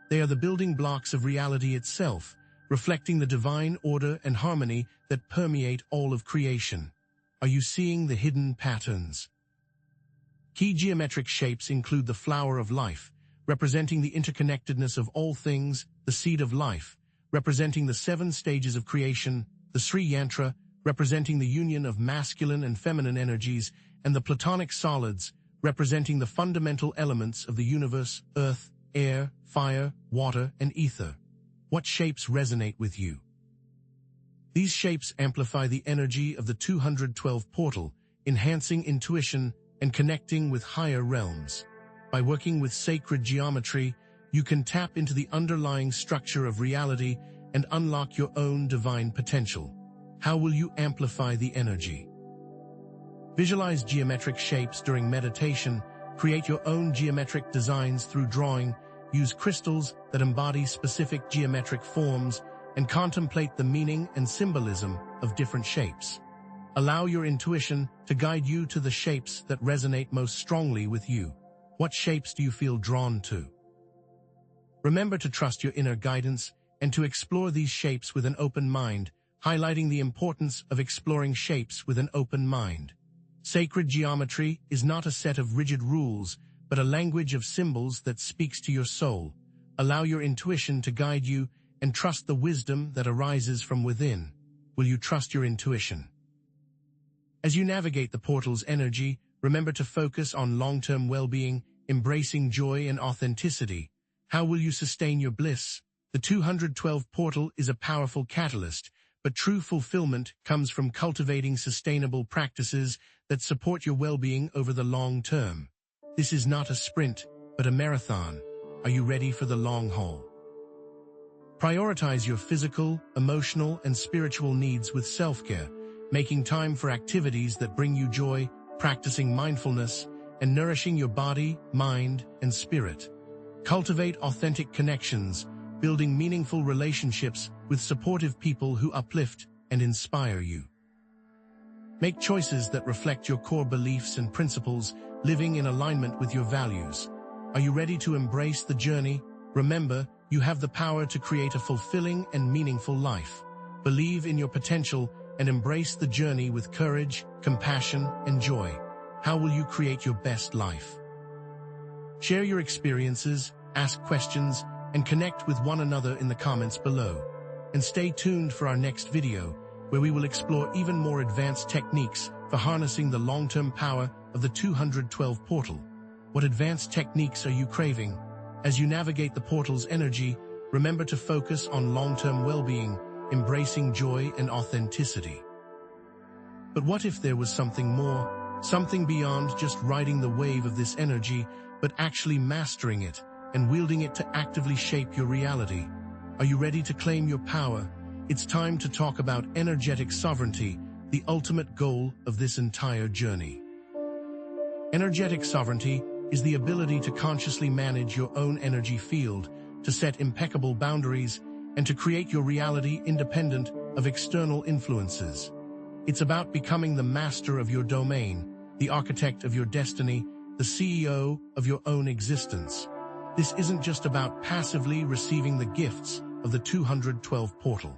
[SPEAKER 1] They are the building blocks of reality itself, reflecting the divine order and harmony that permeate all of creation. Are you seeing the hidden patterns? Key geometric shapes include the flower of life, representing the interconnectedness of all things, the seed of life, representing the 7 stages of creation, the Sri Yantra, representing the union of masculine and feminine energies, and the Platonic solids, representing the fundamental elements of the universe, earth, air, fire, water, and ether. What shapes resonate with you? These shapes amplify the energy of the 212 portal, enhancing intuition and connecting with higher realms. By working with sacred geometry, you can tap into the underlying structure of reality and unlock your own divine potential. How will you amplify the energy? Visualize geometric shapes during meditation, create your own geometric designs through drawing, use crystals that embody specific geometric forms, and contemplate the meaning and symbolism of different shapes. Allow your intuition to guide you to the shapes that resonate most strongly with you. What shapes do you feel drawn to? Remember to trust your inner guidance and to explore these shapes with an open mind, highlighting the importance of exploring shapes with an open mind. Sacred geometry is not a set of rigid rules, but a language of symbols that speaks to your soul. Allow your intuition to guide you and trust the wisdom that arises from within. Will you trust your intuition? As you navigate the portal's energy, remember to focus on long-term well-being, embracing joy and authenticity. How will you sustain your bliss? The 212 portal is a powerful catalyst, but true fulfillment comes from cultivating sustainable practices that support your well-being over the long term. This is not a sprint, but a marathon. Are you ready for the long haul? Prioritize your physical, emotional, and spiritual needs with self-care, making time for activities that bring you joy, practicing mindfulness, and nourishing your body, mind, and spirit. Cultivate authentic connections, building meaningful relationships with supportive people who uplift and inspire you. Make choices that reflect your core beliefs and principles, living in alignment with your values. Are you ready to embrace the journey? Remember, you have the power to create a fulfilling and meaningful life. Believe in your potential and embrace the journey with courage, compassion, and joy. How will you create your best life? Share your experiences, ask questions, and connect with one another in the comments below. And stay tuned for our next video, where we will explore even more advanced techniques for harnessing the long-term power of the 212 portal. What advanced techniques are you craving? As you navigate the portal's energy, remember to focus on long-term well-being, embracing joy and authenticity. But what if there was something more, something beyond just riding the wave of this energy, but actually mastering it and wielding it to actively shape your reality? Are you ready to claim your power? It's time to talk about energetic sovereignty, the ultimate goal of this entire journey. Energetic sovereignty is the ability to consciously manage your own energy field, to set impeccable boundaries, and to create your reality independent of external influences. It's about becoming the master of your domain, the architect of your destiny, the CEO of your own existence. This isn't just about passively receiving the gifts of the 212 portal.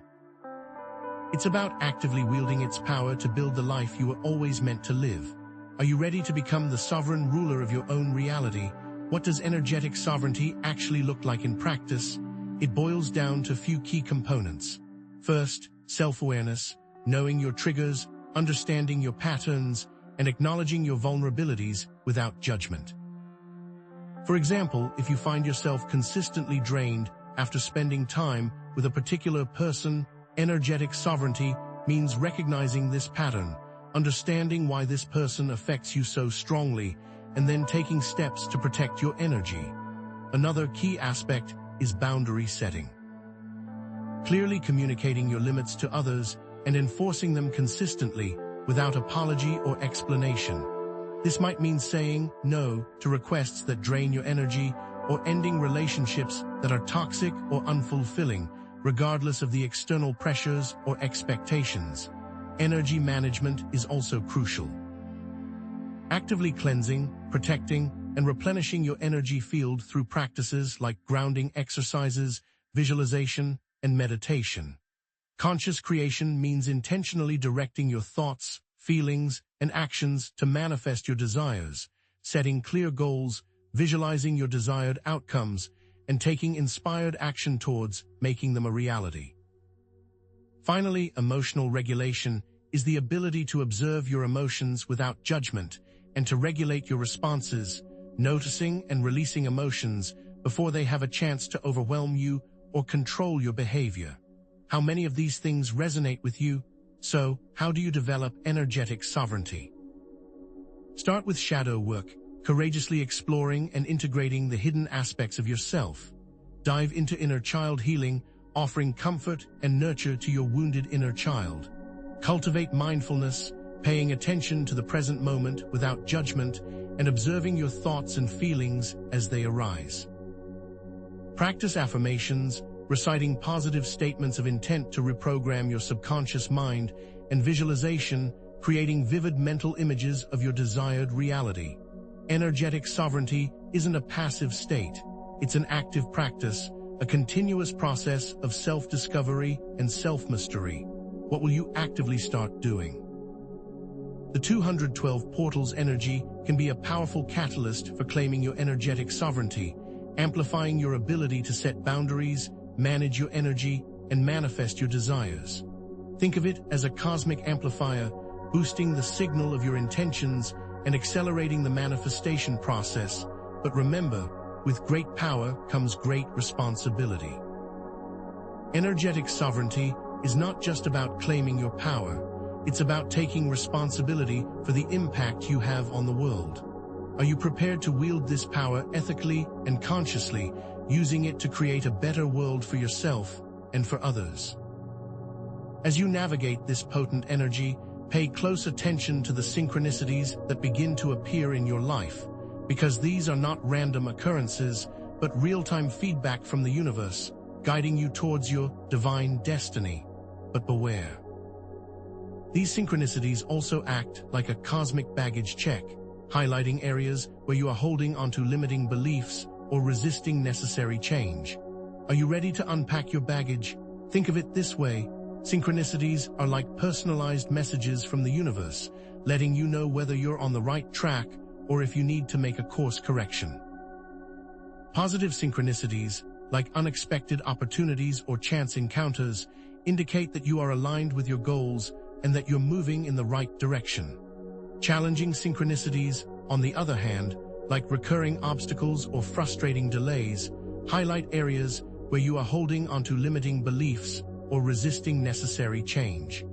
[SPEAKER 1] It's about actively wielding its power to build the life you were always meant to live. Are you ready to become the sovereign ruler of your own reality? What does energetic sovereignty actually look like in practice? It boils down to a few key components. First, self-awareness, knowing your triggers, understanding your patterns, and acknowledging your vulnerabilities without judgment. For example, if you find yourself consistently drained after spending time with a particular person, energetic sovereignty means recognizing this pattern, understanding why this person affects you so strongly, and then taking steps to protect your energy. Another key aspect is boundary setting. Clearly communicating your limits to others and enforcing them consistently without apology or explanation. This might mean saying no to requests that drain your energy or ending relationships that are toxic or unfulfilling, regardless of the external pressures or expectations. Energy management is also crucial. Actively cleansing, protecting, and replenishing your energy field through practices like grounding exercises, visualization, and meditation. Conscious creation means intentionally directing your thoughts, feelings, and actions to manifest your desires, setting clear goals, visualizing your desired outcomes, and taking inspired action towards making them a reality. Finally, emotional regulation is the ability to observe your emotions without judgment and to regulate your responses, noticing and releasing emotions before they have a chance to overwhelm you or control your behavior. How many of these things resonate with you? So, how do you develop energetic sovereignty? Start with shadow work, courageously exploring and integrating the hidden aspects of yourself. Dive into inner child healing, offering comfort and nurture to your wounded inner child. Cultivate mindfulness, paying attention to the present moment without judgment and observing your thoughts and feelings as they arise. Practice affirmations, reciting positive statements of intent to reprogram your subconscious mind, and visualization, creating vivid mental images of your desired reality. Energetic sovereignty isn't a passive state. It's an active practice, a continuous process of self-discovery and self-mastery. What will you actively start doing? The 212 portal's energy can be a powerful catalyst for claiming your energetic sovereignty, amplifying your ability to set boundaries, manage your energy, and manifest your desires. Think of it as a cosmic amplifier, boosting the signal of your intentions and accelerating the manifestation process. But remember, with great power comes great responsibility. Energetic sovereignty is not just about claiming your power. It's about taking responsibility for the impact you have on the world. Are you prepared to wield this power ethically and consciously, using it to create a better world for yourself and for others? As you navigate this potent energy, pay close attention to the synchronicities that begin to appear in your life, because these are not random occurrences, but real-time feedback from the universe, guiding you towards your divine destiny. But beware. These synchronicities also act like a cosmic baggage check, highlighting areas where you are holding onto limiting beliefs or resisting necessary change. Are you ready to unpack your baggage? Think of it this way: synchronicities are like personalized messages from the universe, letting you know whether you're on the right track or if you need to make a course correction. Positive synchronicities, like unexpected opportunities or chance encounters, indicate that you are aligned with your goals and that you're moving in the right direction. Challenging synchronicities, on the other hand, like recurring obstacles or frustrating delays, highlight areas where you are holding onto limiting beliefs or resisting necessary change.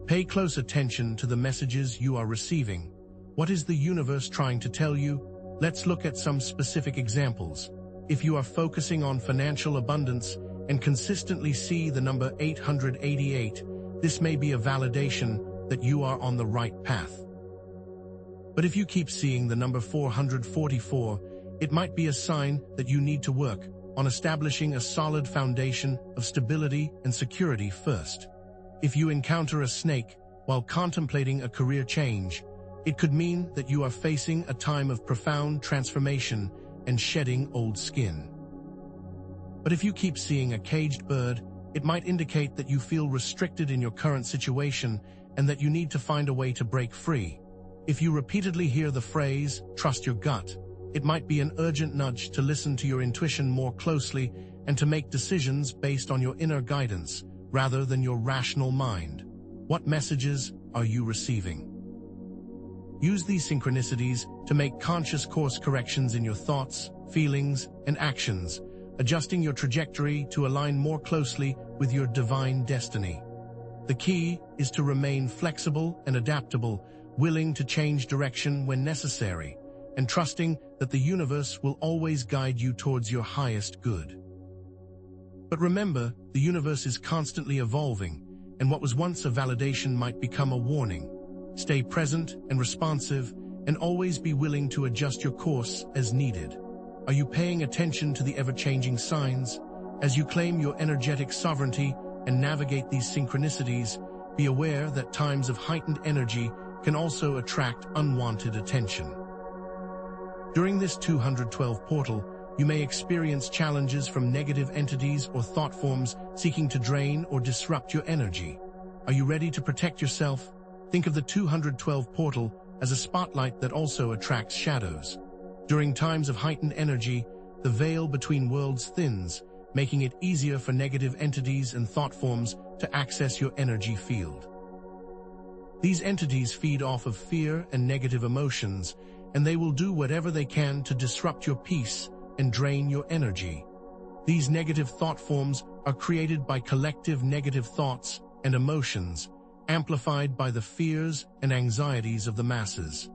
[SPEAKER 1] Pay close attention to the messages you are receiving. What is the universe trying to tell you? Let's look at some specific examples. If you are focusing on financial abundance and consistently see the number 888, this may be a validation that you are on the right path. But if you keep seeing the number 444, it might be a sign that you need to work on establishing a solid foundation of stability and security first. If you encounter a snake while contemplating a career change, it could mean that you are facing a time of profound transformation and shedding old skin. But if you keep seeing a caged bird, it might indicate that you feel restricted in your current situation and that you need to find a way to break free. If you repeatedly hear the phrase, "trust your gut," it might be an urgent nudge to listen to your intuition more closely and to make decisions based on your inner guidance rather than your rational mind. What messages are you receiving? Use these synchronicities to make conscious course corrections in your thoughts, feelings, and actions, adjusting your trajectory to align more closely with your divine destiny. The key is to remain flexible and adaptable, willing to change direction when necessary, and trusting that the universe will always guide you towards your highest good. But remember, the universe is constantly evolving, and what was once a validation might become a warning. Stay present and responsive, and always be willing to adjust your course as needed. Are you paying attention to the ever-changing signs? As you claim your energetic sovereignty and navigate these synchronicities, be aware that times of heightened energy can also attract unwanted attention. During this 212 portal, you may experience challenges from negative entities or thought forms seeking to drain or disrupt your energy. Are you ready to protect yourself? Think of the 212 portal as a spotlight that also attracts shadows. During times of heightened energy, the veil between worlds thins, making it easier for negative entities and thought forms to access your energy field. These entities feed off of fear and negative emotions, and they will do whatever they can to disrupt your peace and drain your energy. These negative thought forms are created by collective negative thoughts and emotions, amplified by the fears and anxieties of the masses.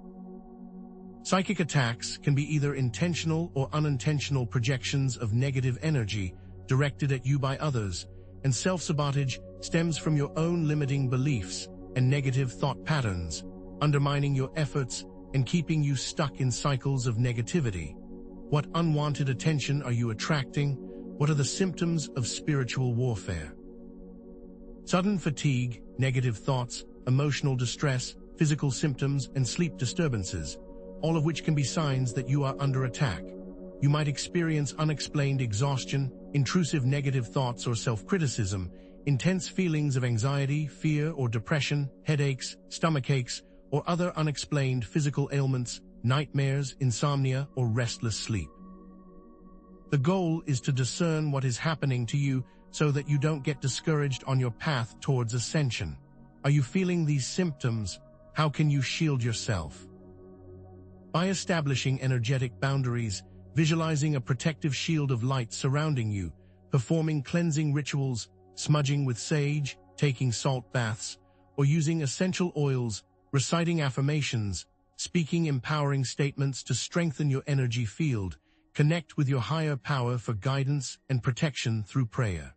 [SPEAKER 1] Psychic attacks can be either intentional or unintentional projections of negative energy directed at you by others, and self-sabotage stems from your own limiting beliefs and negative thought patterns, undermining your efforts and keeping you stuck in cycles of negativity. What unwanted attention are you attracting? What are the symptoms of spiritual warfare? Sudden fatigue, negative thoughts, emotional distress, physical symptoms, and sleep disturbances, all of which can be signs that you are under attack. You might experience unexplained exhaustion, intrusive negative thoughts or self-criticism, intense feelings of anxiety, fear, or depression, headaches, stomachaches, or other unexplained physical ailments, nightmares, insomnia, or restless sleep. The goal is to discern what is happening to you so that you don't get discouraged on your path towards ascension. Are you feeling these symptoms? How can you shield yourself? By establishing energetic boundaries, visualizing a protective shield of light surrounding you, performing cleansing rituals, smudging with sage, taking salt baths, or using essential oils, reciting affirmations, speaking empowering statements to strengthen your energy field, connect with your higher power for guidance and protection through prayer.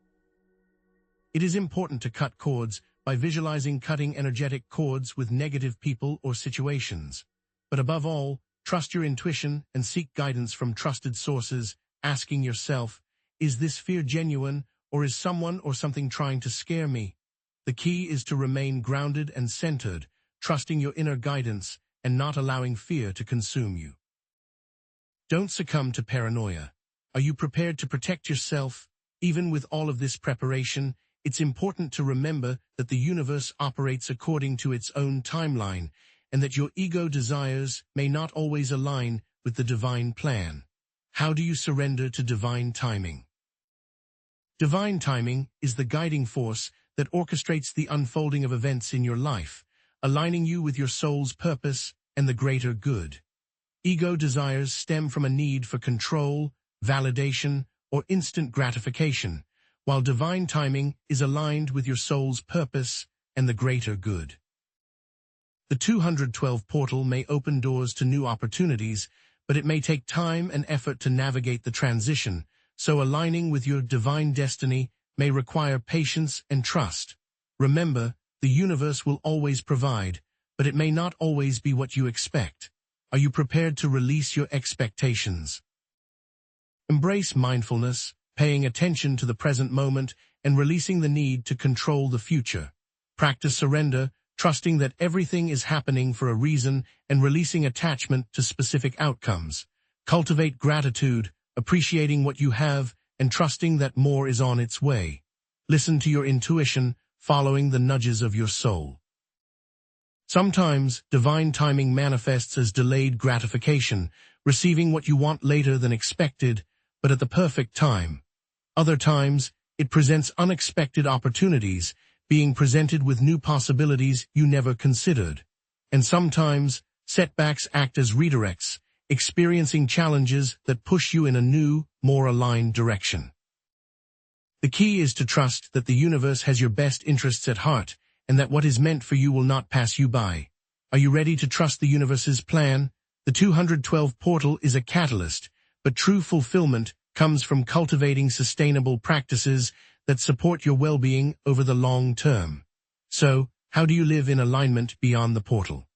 [SPEAKER 1] It is important to cut cords by visualizing cutting energetic cords with negative people or situations. But above all, trust your intuition and seek guidance from trusted sources, asking yourself, is this fear genuine, or is someone or something trying to scare me? The key is to remain grounded and centered, trusting your inner guidance and not allowing fear to consume you. Don't succumb to paranoia. Are you prepared to protect yourself? Even with all of this preparation, it's important to remember that the universe operates according to its own timeline, and that your ego desires may not always align with the divine plan. How do you surrender to divine timing? Divine timing is the guiding force that orchestrates the unfolding of events in your life, aligning you with your soul's purpose and the greater good. Ego desires stem from a need for control, validation, or instant gratification, while divine timing is aligned with your soul's purpose and the greater good. The 212 portal may open doors to new opportunities, but it may take time and effort to navigate the transition, so aligning with your divine destiny may require patience and trust. Remember, the universe will always provide, but it may not always be what you expect. Are you prepared to release your expectations? Embrace mindfulness, paying attention to the present moment and releasing the need to control the future. Practice surrender, trusting that everything is happening for a reason and releasing attachment to specific outcomes. Cultivate gratitude, appreciating what you have and trusting that more is on its way. Listen to your intuition, following the nudges of your soul. Sometimes, divine timing manifests as delayed gratification, receiving what you want later than expected, but at the perfect time. Other times, it presents unexpected opportunities, being presented with new possibilities you never considered. And sometimes, setbacks act as redirects, experiencing challenges that push you in a new, more aligned direction. The key is to trust that the universe has your best interests at heart, and that what is meant for you will not pass you by. Are you ready to trust the universe's plan? The 212 portal is a catalyst, but true fulfillment comes from cultivating sustainable practices that support your well-being over the long term. So, how do you live in alignment beyond the portal?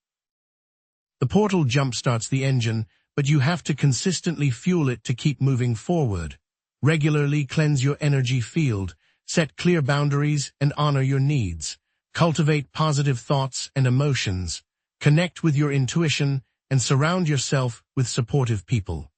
[SPEAKER 1] The portal jumpstarts the engine, but you have to consistently fuel it to keep moving forward. Regularly cleanse your energy field, set clear boundaries and honor your needs. Cultivate positive thoughts and emotions. Connect with your intuition and surround yourself with supportive people.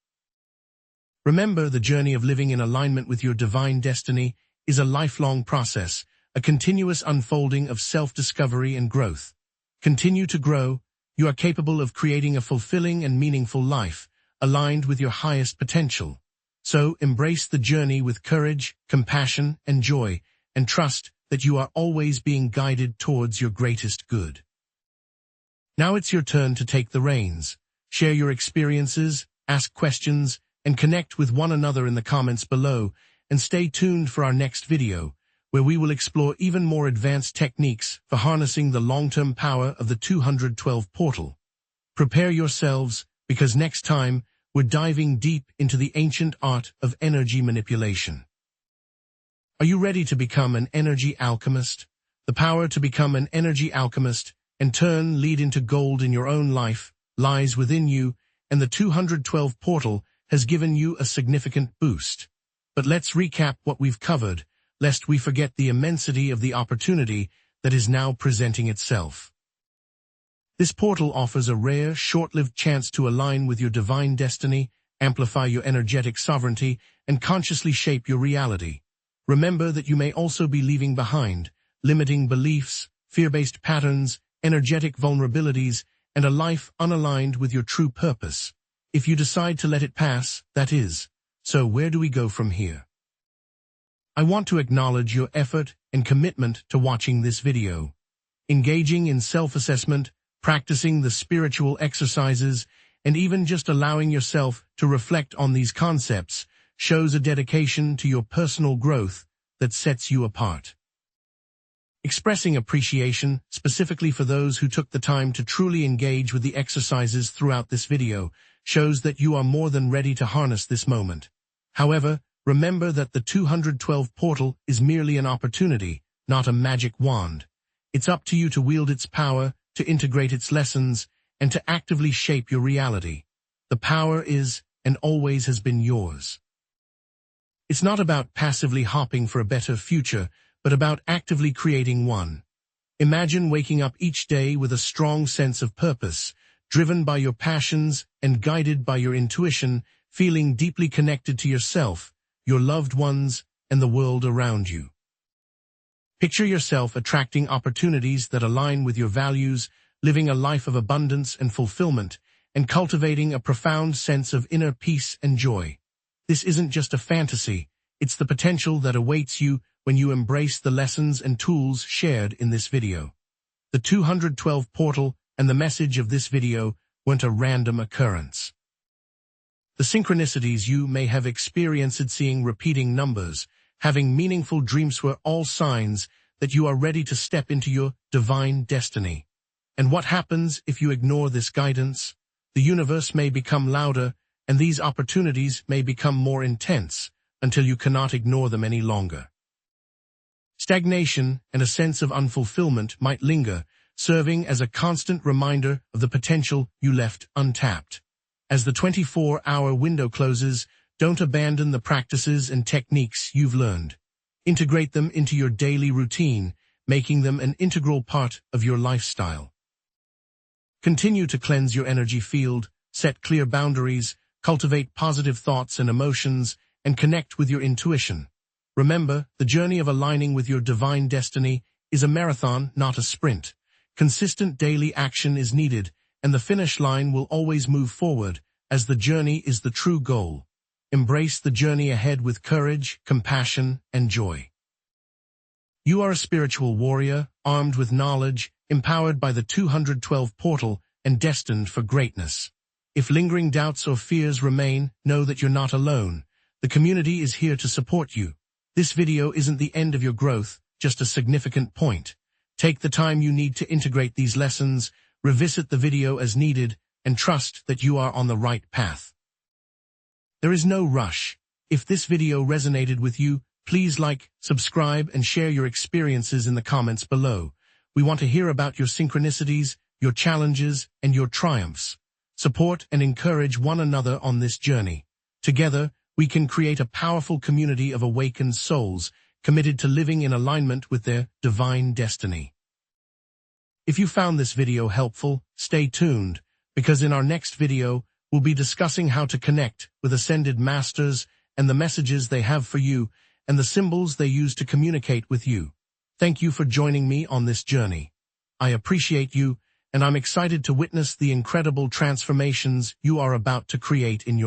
[SPEAKER 1] Remember, the journey of living in alignment with your divine destiny is a lifelong process, a continuous unfolding of self-discovery and growth. Continue to grow. You are capable of creating a fulfilling and meaningful life, aligned with your highest potential. So, embrace the journey with courage, compassion, and joy, and trust that you are always being guided towards your greatest good. Now it's your turn to take the reins. Share your experiences, ask questions, and connect with one another in the comments below, and stay tuned for our next video, where we will explore even more advanced techniques for harnessing the long-term power of the 212 portal. Prepare yourselves, because next time, we're diving deep into the ancient art of energy manipulation. Are you ready to become an energy alchemist? The power to become an energy alchemist and turn lead into gold in your own life lies within you, and the 212 portal has given you a significant boost. But let's recap what we've covered, lest we forget the immensity of the opportunity that is now presenting itself. This portal offers a rare, short-lived chance to align with your divine destiny, amplify your energetic sovereignty, and consciously shape your reality. Remember that you may also be leaving behind limiting beliefs, fear-based patterns, energetic vulnerabilities, and a life unaligned with your true purpose. If you decide to let it pass, that is. So where do we go from here? I want to acknowledge your effort and commitment to watching this video. Engaging in self-assessment, practicing the spiritual exercises, and even just allowing yourself to reflect on these concepts shows a dedication to your personal growth that sets you apart. Expressing appreciation, specifically for those who took the time to truly engage with the exercises throughout this video, shows that you are more than ready to harness this moment. However, remember that the 212 portal is merely an opportunity, not a magic wand. It's up to you to wield its power, to integrate its lessons, and to actively shape your reality. The power is, and always has been, yours. It's not about passively hoping for a better future, but about actively creating one. Imagine waking up each day with a strong sense of purpose, driven by your passions and guided by your intuition, feeling deeply connected to yourself, your loved ones, and the world around you. Picture yourself attracting opportunities that align with your values, living a life of abundance and fulfillment, and cultivating a profound sense of inner peace and joy. This isn't just a fantasy, it's the potential that awaits you when you embrace the lessons and tools shared in this video. The 212 portal and the message of this video weren't a random occurrence. The synchronicities you may have experienced, seeing repeating numbers, having meaningful dreams, were all signs that you are ready to step into your divine destiny. And what happens if you ignore this guidance? The universe may become louder, and these opportunities may become more intense until you cannot ignore them any longer. Stagnation and a sense of unfulfillment might linger, serving as a constant reminder of the potential you left untapped. As the 24-hour window closes, don't abandon the practices and techniques you've learned. Integrate them into your daily routine, making them an integral part of your lifestyle. Continue to cleanse your energy field, set clear boundaries, cultivate positive thoughts and emotions, and connect with your intuition. Remember, the journey of aligning with your divine destiny is a marathon, not a sprint. Consistent daily action is needed, and the finish line will always move forward, as the journey is the true goal. Embrace the journey ahead with courage, compassion, and joy. You are a spiritual warrior, armed with knowledge, empowered by the 212 portal, and destined for greatness. If lingering doubts or fears remain, know that you're not alone. The community is here to support you. This video isn't the end of your growth, just a significant point. Take the time you need to integrate these lessons, revisit the video as needed, and trust that you are on the right path. There is no rush. If this video resonated with you, please like, subscribe, and share your experiences in the comments below. We want to hear about your synchronicities, your challenges, and your triumphs. Support and encourage one another on this journey. Together, we can create a powerful community of awakened souls, committed to living in alignment with their divine destiny. If you found this video helpful, stay tuned, because in our next video, we'll be discussing how to connect with ascended masters and the messages they have for you and the symbols they use to communicate with you. Thank you for joining me on this journey. I appreciate you, and I'm excited to witness the incredible transformations you are about to create in your